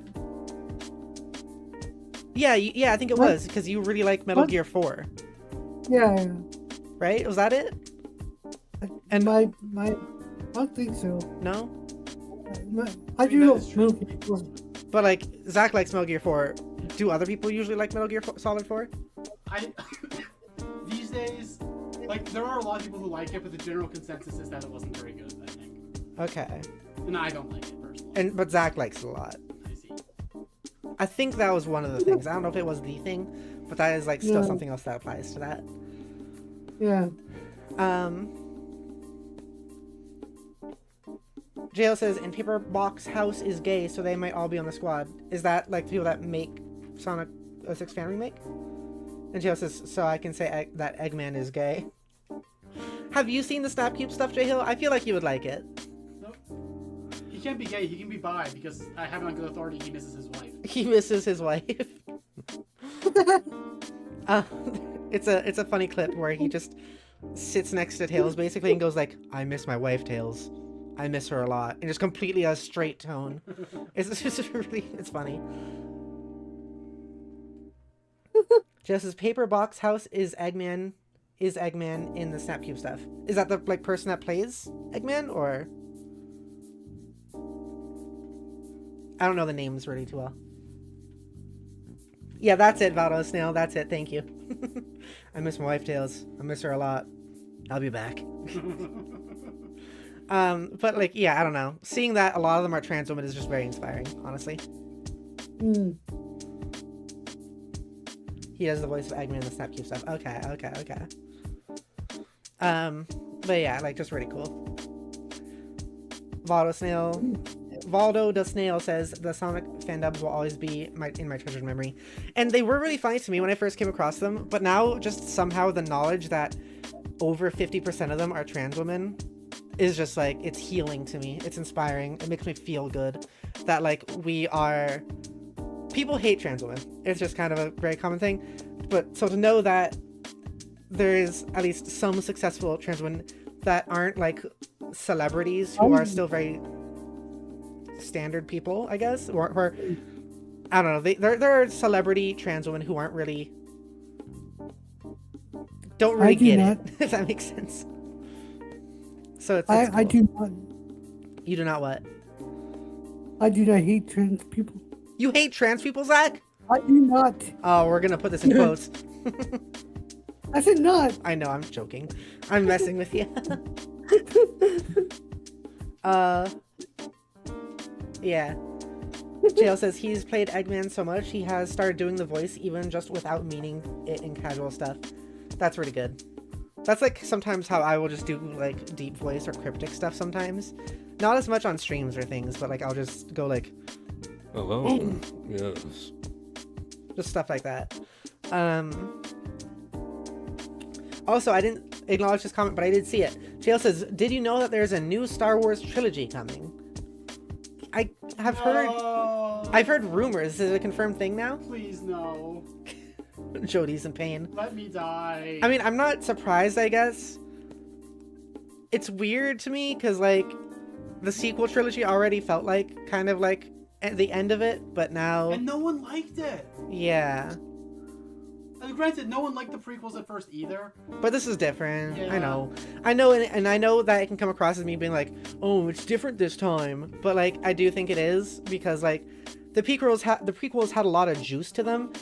Yeah, I think it was, because you really like Metal Gear 4. Yeah. Right? Was that it? And I don't think so. No? I do know Metal Gear 4. But, like, Zach likes Metal Gear 4. Do other people usually like Metal Gear Solid 4? These days, like, there are a lot of people who like it, but the general consensus is that it wasn't very good, I think. Okay. And I don't like it, personally. But Zach likes it a lot. I see. I think that was one of the things. I don't know if it was the thing, but that is, like, still something else that applies to that. Yeah. JL says, and Paper Box House is gay, so they might all be on the squad. Is that, like, the people that make Sonic 06 fan remake? And JL says, so I can say that Eggman is gay. Have you seen the Snapcube stuff, J Hill? I feel like you would like it. Nope. He can't be gay, he can be bi, because I have it on good authority he misses his wife. He misses his wife. It's a funny clip where he just sits next to Tails, basically, and goes like, I miss my wife, Tails. I miss her a lot. And just completely a straight tone. It's just really, it's funny. Just as Paper Box House is Eggman in the Snapcube stuff. Is that the, like, person that plays Eggman, or? I don't know the names really too well. Yeah, that's it, Valdo Snail. That's it. Thank you. I miss my wife, Tails. I miss her a lot. I'll be back. But, like, yeah, I don't know. Seeing that a lot of them are trans women is just very inspiring, honestly. He does the voice of Eggman in the Snapcube stuff. Okay. But yeah, like, just really cool. Valdo the Snail says, the Sonic fandubs will always be in my treasured memory. And they were really funny to me when I first came across them, but now just somehow the knowledge that over 50% of them are trans women is just, like, it's healing to me. It's inspiring. It makes me feel good that, like, people hate trans women. It's just kind of a very common thing. But so to know that there is at least some successful trans women that aren't, like, celebrities who are still very standard people, I guess, or I don't know, there are celebrity trans women who aren't really don't really get it, if that makes sense. So it's cool. I do not. You do not what? I do not hate trans people. You hate trans people, Zach? I do not. Oh, we're gonna put this in quotes. I said not. I know, I'm joking. I'm messing with you. Yeah. JL says he's played Eggman so much he has started doing the voice even just without meaning it in casual stuff. That's really good. That's, like, sometimes how I will just do, like, deep voice or cryptic stuff sometimes. Not as much on streams or things, but, like, I'll just go, like, hello. Yes. just stuff like that. Also, I didn't acknowledge this comment, but I did see it. JL says, did you know that there's a new Star Wars trilogy coming? I have heard... I've heard rumors. Is it a confirmed thing now? Please, no. Jody's in pain. Let me die. I mean, I'm not surprised, I guess. It's weird to me, because, like, the sequel trilogy already felt like, kind of like, the end of it, but now And no one liked it. yeah. And granted, no one liked the prequels at first either. But this is different. Yeah. I know, and I know that it can come across as me being like, "Oh, it's different this time." But like, I do think it is because like, the prequels had a lot of juice to them,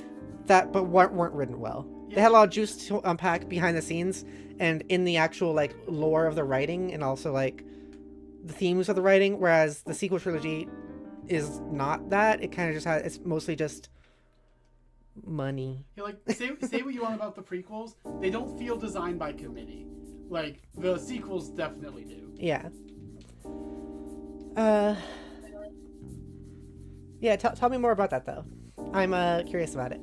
but weren't written well. Yeah. They had a lot of juice to unpack behind the scenes and in the actual like lore of the writing, and also like the themes of the writing. Whereas the sequel trilogy is not that. It kind of just it's mostly just money. Yeah, like say what you want about the prequels, they don't feel designed by committee. Like the sequels definitely do. Yeah. Yeah. Tell me more about that though. I'm curious about it.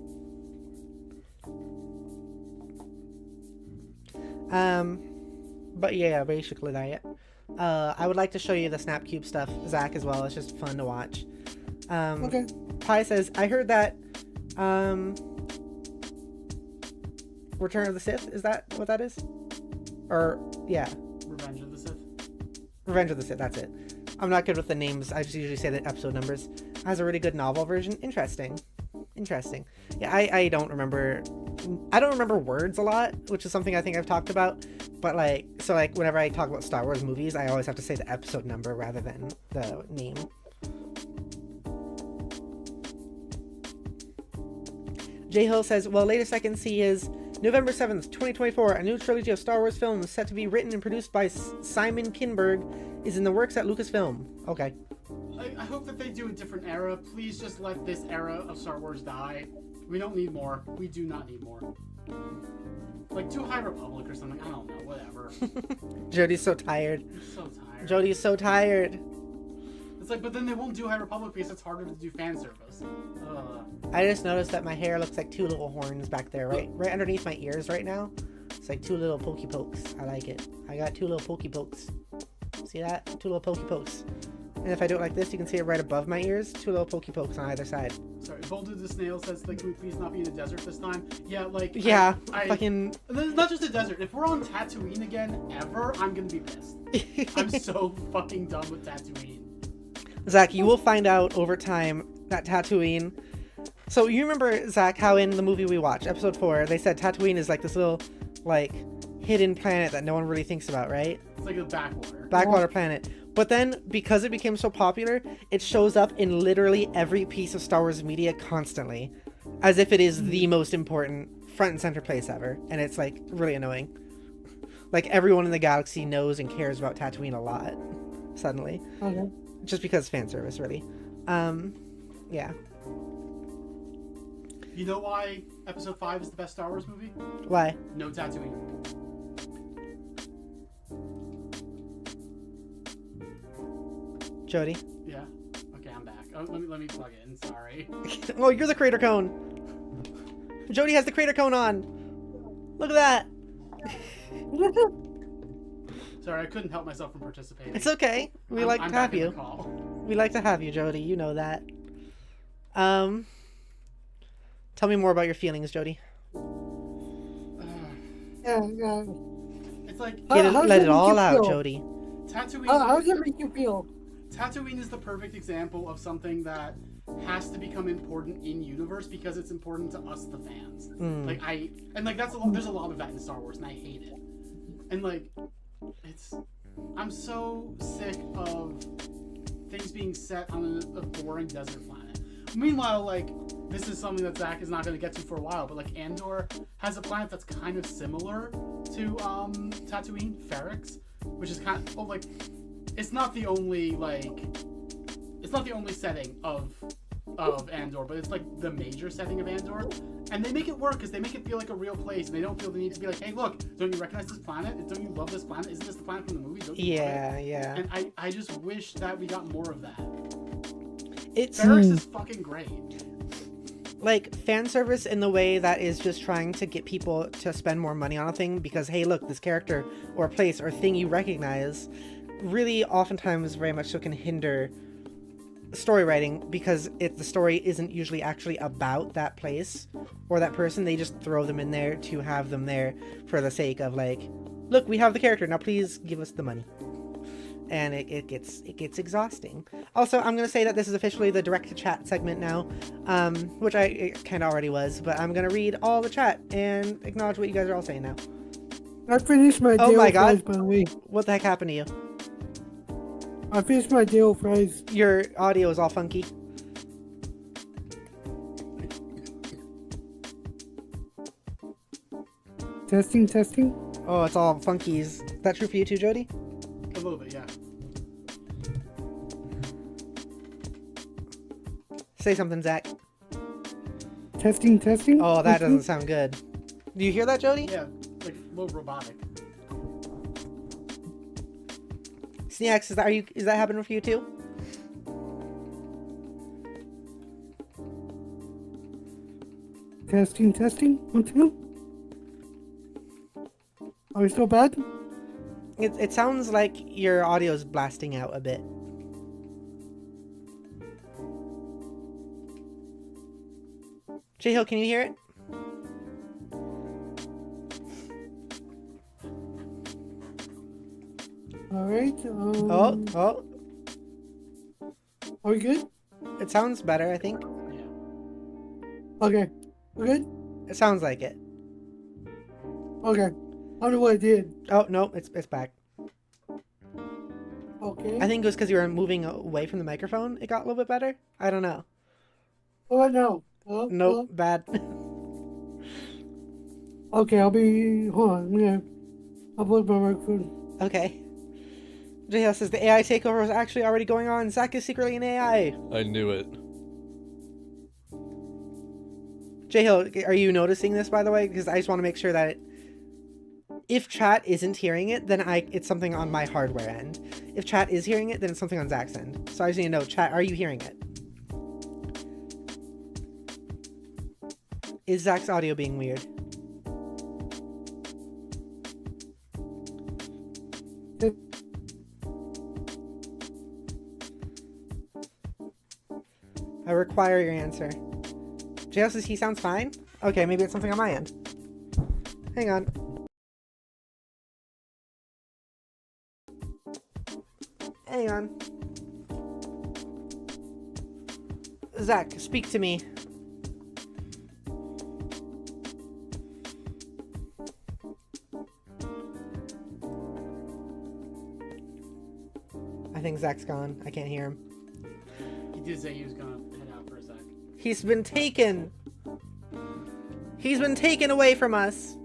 But yeah, basically that. I would like to show you the Snapcube stuff, Zach, as well. It's just fun to watch. Okay. Pi says, I heard that Return of the Sith, is that what that is? Or yeah. Revenge of the Sith. Revenge of the Sith, that's it. I'm not good with the names. I just usually say the episode numbers. Has a really good novel version. Interesting. Yeah, I don't remember words a lot, which is something I think I've talked about. But like whenever I talk about Star Wars movies, I always have to say the episode number rather than the name. J Hill says, well, latest I can see is November 7th, 2024, a new trilogy of Star Wars films set to be written and produced by Simon Kinberg is in the works at Lucasfilm. Okay. I hope that they do a different era. Please just let this era of Star Wars die. We don't need more. We do not need more. Like, do High Republic or something. I don't know. Whatever. Jody's so tired. I'm so tired. Jody's so tired. It's like, but then they won't do High Republic because it's harder to do fan service. I just noticed that my hair looks like two little horns back there, right underneath my ears right now. It's like two little pokey pokes. I like it. I got two little pokey pokes. See that? Two little pokey pokes. And if I do it like this, you can see it right above my ears. Two little pokey pokes on either side. Sorry, Boulder the Snail says, like, can we please not be in a desert this time? Yeah, like... Yeah, fucking... It's not just a desert. If we're on Tatooine again, ever, I'm gonna be pissed. I'm so fucking done with Tatooine. Zach, you will find out over time that Tatooine... So you remember, Zach, how in the movie we watched, episode 4, they said Tatooine is like this little, like, hidden planet that no one really thinks about, right? It's like a backwater. Backwater planet. But then, because it became so popular, it shows up in literally every piece of Star Wars media constantly. As if it is the most important front and center place ever. And it's, like, really annoying. Like, everyone in the galaxy knows and cares about Tatooine a lot, suddenly. Okay. Just because fan service, really. Yeah. You know why Episode 5 is the best Star Wars movie? Why? No Tatooine. Jody? Yeah. Okay, I'm back. Oh, let me plug in. Sorry. Oh, you're the crater cone. Jody has the crater cone on. Look at that. Sorry, I couldn't help myself from participating. It's okay. We like to have you. We like to have you, Jody. You know that. Tell me more about your feelings, Jody. Yeah. It's like Let it all out, Jody. Tatooine. How does it make you feel? Tatooine is the perfect example of something that has to become important in universe because it's important to us, the fans. There's a lot of that in Star Wars, and I hate it. And I'm so sick of things being set on a boring desert planet. Meanwhile, this is something that Zach is not going to get to for a while, but Andor has a planet that's kind of similar to Tatooine, Ferrix, which is kind of it's not the only setting of Andor, but it's the major setting of Andor, and they make it work because they make it feel like a real place, and they don't feel the need to be like, hey, look, don't you recognize this planet? Don't you love this planet? Isn't this the planet from the movie? Don't you love it? Yeah. And I just wish that we got more of that. Ferrix is fucking great. Fan service in the way that is just trying to get people to spend more money on a thing because, hey, look, this character or place or thing you recognize really oftentimes very much so can hinder story writing because the story isn't usually actually about that place or that person. They just throw them in there to have them there for the sake of look, we have the character, now please give us the money. and it gets exhausting. Also, I'm gonna say that this is officially the direct to chat segment now, which I kind of already was, but I'm gonna read all the chat and acknowledge what you guys are all saying now. I finished my Oh Dale my fries, god! by the way. What the heck happened to you? I finished my Dale fries. Your audio is all funky. Testing, testing. Oh, it's all funky. Is that true for you too, Jody? A little bit, yeah. Say something, Zach. Testing, testing. Oh, that doesn't sound good. Do you hear that, Jody? Yeah, like a little robotic. Sneax, is that happening for you too? Testing, testing. 1, 2. Are we still bad? It sounds like your audio is blasting out a bit. J-Hill, can you hear it? Alright. Oh. Are we good? It sounds better, I think. Yeah. Okay. We're good? It sounds like it. Okay. I don't know what I did. Oh, no, it's back. Okay. I think it was because you were moving away from the microphone. It got a little bit better. I don't know. Oh, no. Oh, Nope, bad. Okay, hold on. I'm gonna upload my microphone. Okay. J-Hill says the AI takeover was actually already going on. Zach is secretly an AI. I knew it. J-Hill, are you noticing this, by the way? Because I just want to make sure that if chat isn't hearing it, then it's something on my hardware end. If chat is hearing it, then it's something on Zach's end. So I just need to know, chat, are you hearing it? Is Zach's audio being weird? I require your answer. J-Hill says he sounds fine? Okay, maybe it's something on my end. Hang on. Hang on. Zach, speak to me. I think Zach's gone. I can't hear him. He did say he was gonna head out for a sec. He's been taken. He's been taken away from us.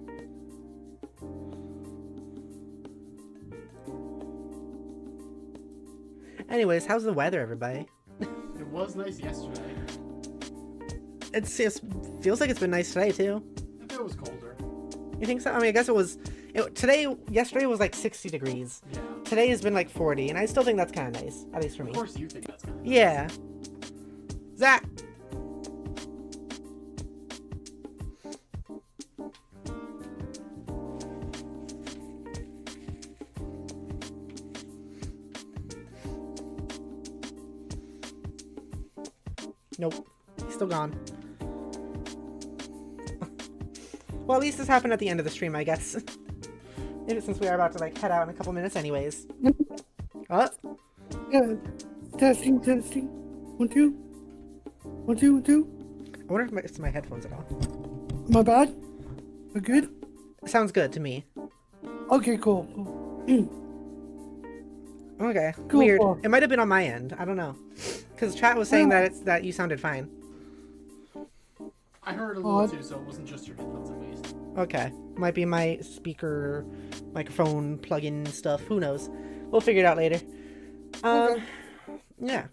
Anyways, how's the weather, everybody? It was nice yesterday. It just feels like it's been nice today, too. I think it was colder. You think so? I mean, I guess it was... Yesterday was like 60 degrees. Yeah. Today has been like 40, and I still think that's kind of nice. At least for me. Of course you think that's kind of nice. Yeah. Zach! Nope. He's still gone. Well, at least this happened at the end of the stream, I guess. Since we are about to, like, head out in a couple minutes anyways. Oh. Yeah. Testing, testing. 1, 2. 1, 2, 1, 2. I wonder if it's my headphones at all. Am I bad? We're good? Sounds good to me. Okay, cool. Okay. Cool. Weird. It might have been on my end. I don't know. Because chat was saying that you sounded fine. I heard a little too, so it wasn't just your headphones at least. Okay. Might be my speaker, microphone, plug-in stuff. Who knows? We'll figure it out later. Okay. Yeah.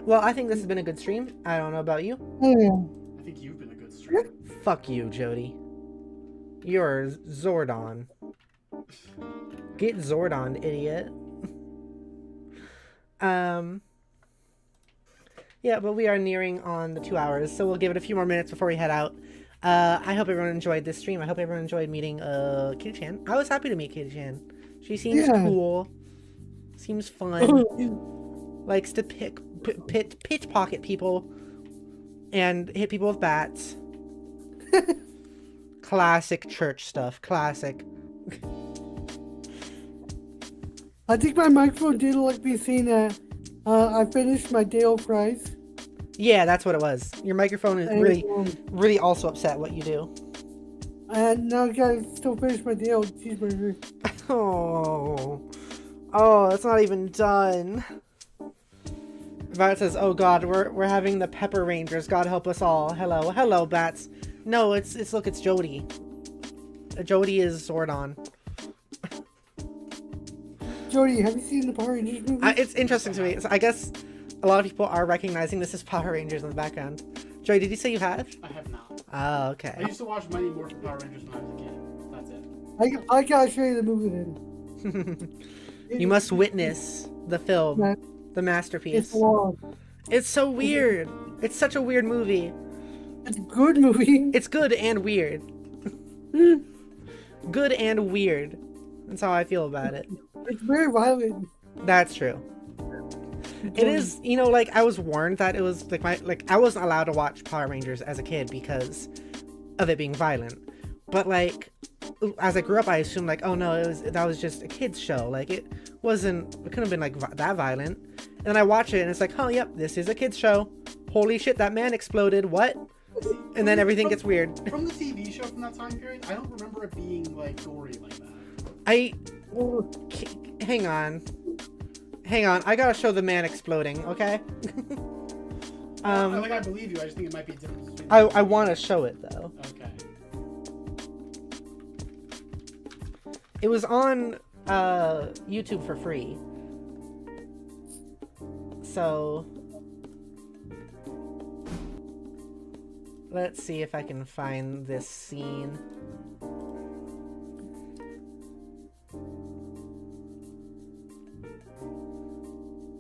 Well, I think this has been a good stream. I don't know about you. I think you've been a good streamer. Fuck you, Jody. You're Zordon. Get Zordon, idiot. Yeah, but we are nearing on the 2 hours, so we'll give it a few more minutes before we head out. I hope everyone enjoyed this stream. I hope everyone enjoyed meeting KittyChan. I was happy to meet KittyChan. She seems cool. Seems fun. Likes to pickpocket people and hit people with bats. Classic church stuff. Classic. I think my microphone didn't like me saying that I finished my Dale fries. Yeah, that's what it was. Your microphone is And, really also upset what you do. And now I gotta still finish my Dale cheeseburger. Oh, it's not even done. Violet says, "Oh God, we're having the Pepper Rangers. God help us all. Hello, bats. No, it's Jody. Jody is Zordon. Jody, have you seen the Power Rangers movie? It's interesting to me. So I guess a lot of people are recognizing this as Power Rangers in the background. Jody, did you say you have? I have not. Oh, okay. I used to watch Mighty Morphin Power Rangers when I was a kid. That's it. I gotta show you the movie then. You must witness the film, the masterpiece. It's long. It's so weird. It's such a weird movie. It's a good movie. It's good and weird. Good and weird. That's how I feel about it. It's very violent. That's true. It is, you know, like I was warned that it was like I wasn't allowed to watch Power Rangers as a kid because of it being violent. But like as I grew up, I assumed like, oh no, that was just a kids show. Like it couldn't have been like that violent. And then I watch it and it's like, oh yep, this is a kids show. Holy shit, that man exploded. What? And then everything gets weird. From the TV show from that time period, I don't remember it being like gory like that. Hang on, I gotta show the man exploding, okay? I believe you, I just think it might be different. I want to show it though. Okay. It was on YouTube for free. So let's see if I can find this scene.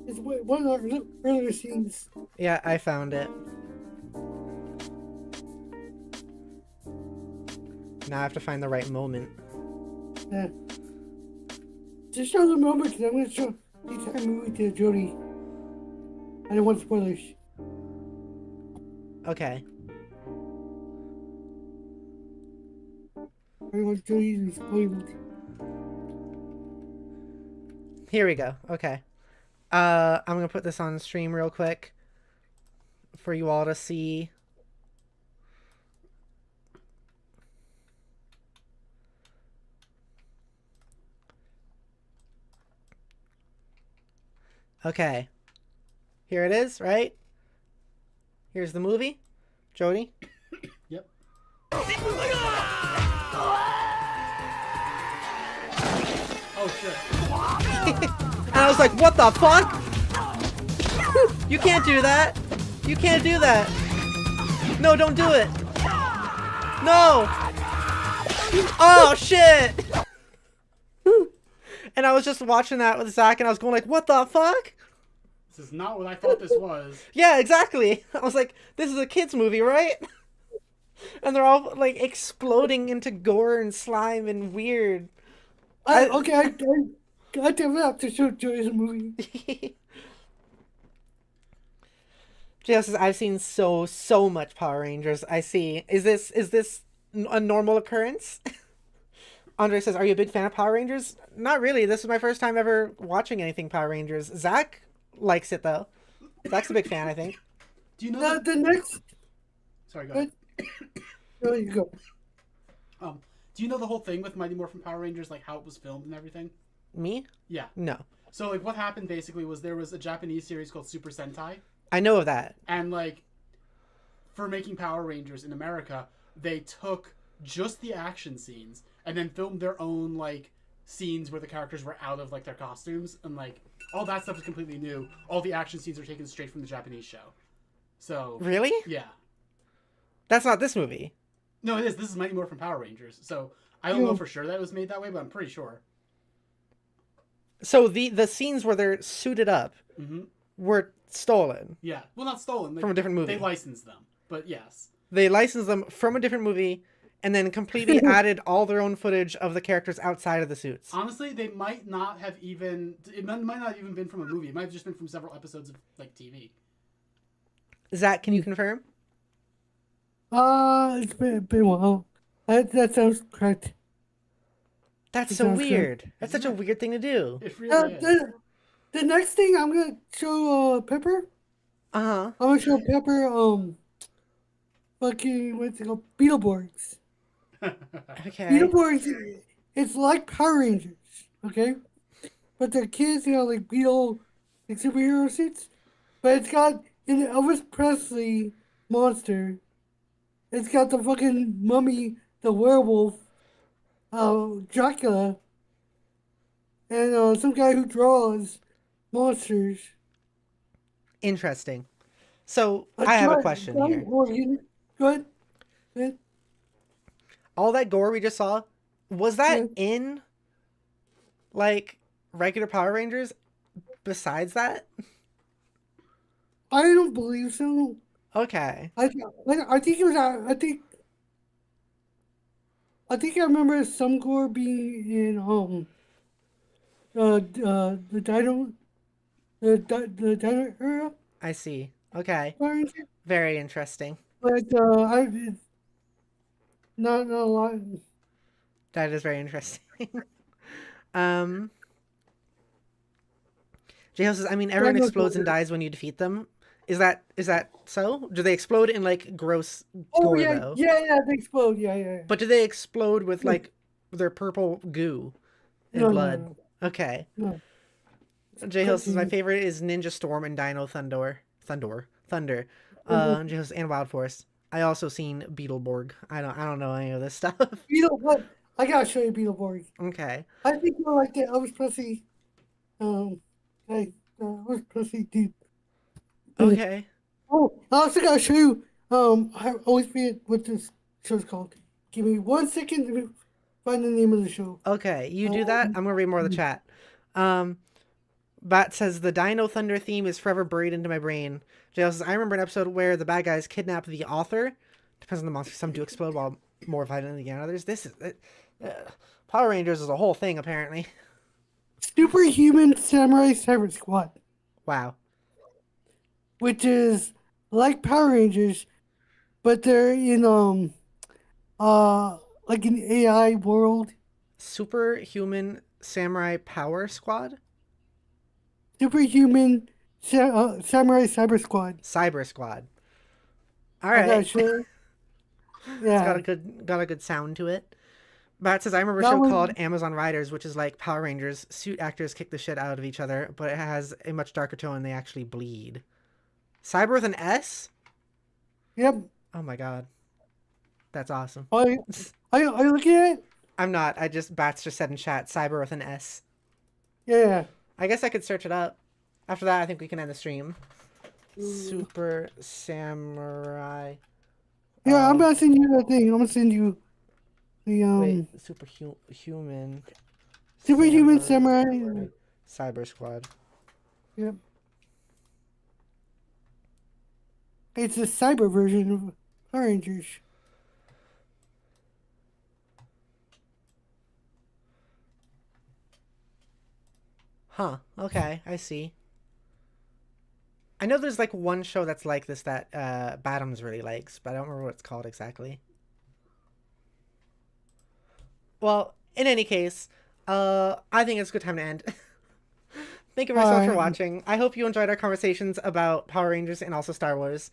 It's one of the earlier scenes. Yeah, I found it. Now I have to find the right moment. Yeah. Just show the moment because I'm going to show the entire movie to Jody. I don't want spoilers. Okay. I don't want Jody to be spoiled. Here we go. Okay. I'm gonna put this on stream real quick for you all to see. Okay. Here it is, right? Here's the movie. Jody? Yep. Oh shit. And I was like, what the fuck? You can't do that. You can't do that. No, don't do it. No. Oh, shit. And I was just watching that with Zach and I was going like, what the fuck? This is not what I thought this was. Yeah, exactly. I was like, this is a kid's movie, right? And they're all like exploding into gore and slime and weird. I definitely have to show Joey the movie. JL says, I've seen so much Power Rangers. I see. Is this a normal occurrence? Andre says, are you a big fan of Power Rangers? Not really. This is my first time ever watching anything Power Rangers. Zach likes it though. Zach's a big fan, I think. Do you know the next? Sorry, go ahead. There you go. Do you know the whole thing with Mighty Morphin Power Rangers, like how it was filmed and everything? Me? Yeah. No. So like what happened basically was there was a Japanese series called Super Sentai. I know of that. And like for making Power Rangers in America, they took just the action scenes and then filmed their own like scenes where the characters were out of like their costumes and like all that stuff is completely new. All the action scenes are taken straight from the Japanese show. So really? Yeah. That's not this movie. No, it is. This is Mighty Morphin Power Rangers. So I don't know for sure that it was made that way, but I'm pretty sure. So the scenes where they're suited up were stolen. Yeah. Well, not stolen. From a different movie. They licensed them, but yes. They licensed them from a different movie and then completely added all their own footage of the characters outside of the suits. Honestly, they might not have even... It might not even been from a movie. It might have just been from several episodes of like TV. Zach, can you confirm? It's been a while. That sounds correct. That's It so sounds good. weird. That's such a weird thing to do. It really is. The next thing I'm gonna show Pepper. Uh-huh. I'm gonna show Pepper fucking what's it called? Beetleborgs. Okay. Beetleborgs, it's like Power Rangers, okay? But they're kids, like Beetle, like superhero suits. But it's got an Elvis Presley monster. It's got the fucking mummy, the werewolf, Dracula, and some guy who draws monsters. Interesting. So I have a question here. Go ahead. Go ahead. All that gore we just saw, was that Yeah. in like regular Power Rangers besides that? I don't believe so. Okay. I think it was. I think I remember some gore being in the dino era. I see. Okay. Power Rangers. Very interesting. But not a lot. That is very interesting. um J-Ho says, I mean, everyone explodes and dies when you defeat them. Is that so? Do they explode in like gross gore though? Yeah, they explode. Yeah. But do they explode with like their purple goo and No, blood? no. Okay. No. J-Ho says, my favorite is Ninja Storm and Dino Thunder. J-Ho says, and Wild Force. I also seen Beetleborg. I don't know any of this stuff. Beetleborg. I gotta show you Beetleborg. Okay. I think you're like the Elvis Presley, Elvis Presley dude. Okay. Oh, I also gotta show you. I always forget what this show's called. Give me 1 second to find the name of the show. Okay, you do that. I'm gonna read more of the chat. Bat says the Dino Thunder theme is forever buried into my brain. JL says I remember an episode where the bad guys kidnap the author. Depends on the monster. Some do explode while more violently than others. This is Power Rangers is a whole thing apparently. Superhuman Samurai Cyber Squad. Wow. Which is like Power Rangers, but they're in like an AI world. Superhuman Samurai Power Squad? Superhuman Samurai Cyber Squad. Cyber Squad. All right. Sure. Yeah. Yeah. It's got a good sound to it. Bat says I remember a That show one- called Amazon Riders, which is like Power Rangers. Suit actors kick the shit out of each other, but it has a much darker tone and they actually bleed. Cyber with an S? Yep. Oh my god. That's awesome. Are you looking at it? I'm not. Bats just said in chat, Cyber with an S. Yeah. I guess I could search it up. After that, I think we can end the stream. Super Samurai. Yeah, I'm gonna send you the thing. I'm gonna send you the Wait, Superhuman. Superhuman Samurai. Cyber Squad. Yep. It's a cyber version of Power Rangers. Huh. Okay, I see. I know there's like one show that's like this that Bottoms really likes, but I don't remember what it's called exactly. Well, in any case, I think it's a good time to end. Thank you very much for watching. I hope you enjoyed our conversations about Power Rangers and also Star Wars.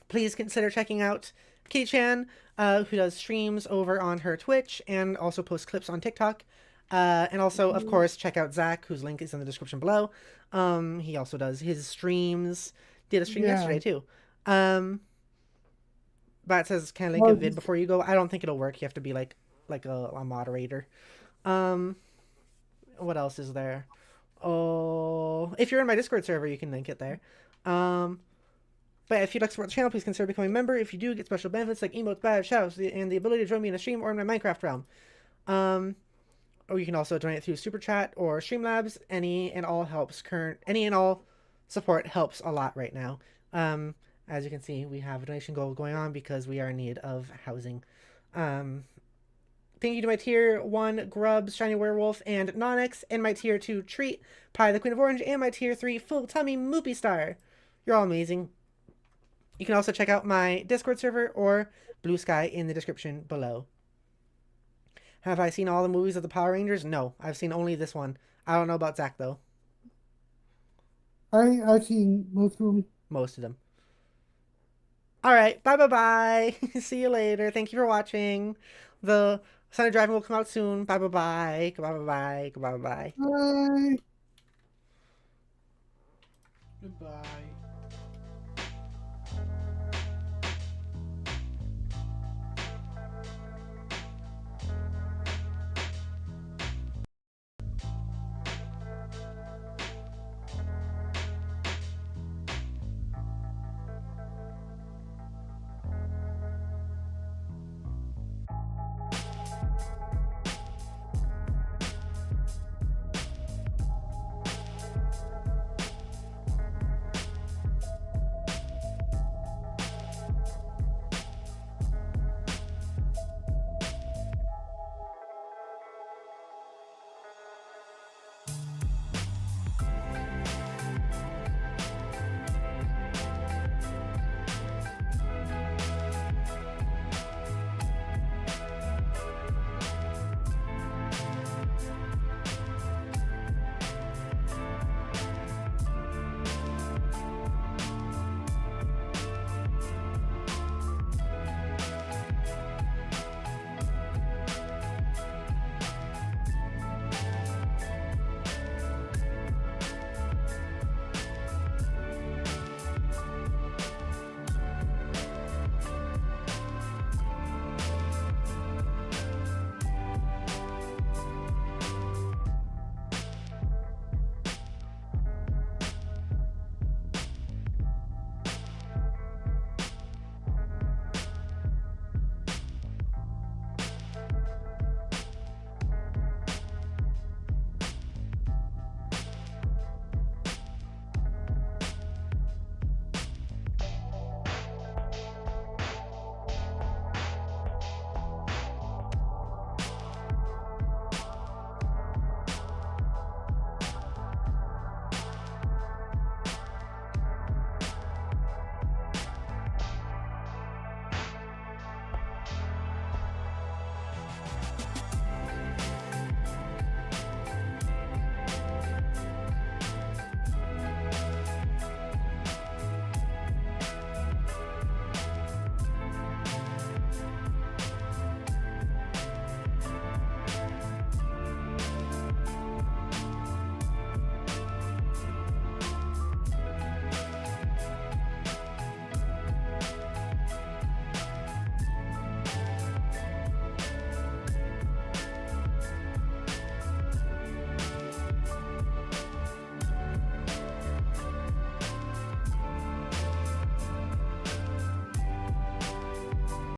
Please consider checking out KittyChan, who does streams over on her Twitch and also posts clips on TikTok. And also, of course, check out Zach, whose link is in the description below. He also does his streams. Did a stream yesterday, too. Bat says, can I link a vid before you go? I don't think it'll work. You have to be like a moderator. What else is there? Oh, if you're in my Discord server, you can link it there. But if you'd like to support the channel, please consider becoming a member. If you do, get special benefits like emotes, badge, shoutouts, and the ability to join me in a stream or in my Minecraft realm. Or you can also donate through Super Chat or Streamlabs. Any and all support helps a lot right now. As you can see, we have a donation goal going on because we are in need of housing. Thank you to my tier 1 Grubs, Shiny Werewolf, and Nonix, and my tier 2 Treat, Pie the Queen of Orange, and my tier 3 Full Tummy Moopy Star. You're all amazing. You can also check out my Discord server or Blue Sky in the description below. Have I seen all the movies of the Power Rangers? No, I've seen only this one. I don't know about Zach though. I've seen most of them. Most of them. All right, bye. See you later. Thank you for watching. The Sun of Driving will come out soon. Bye. Bye. Bye. Goodbye.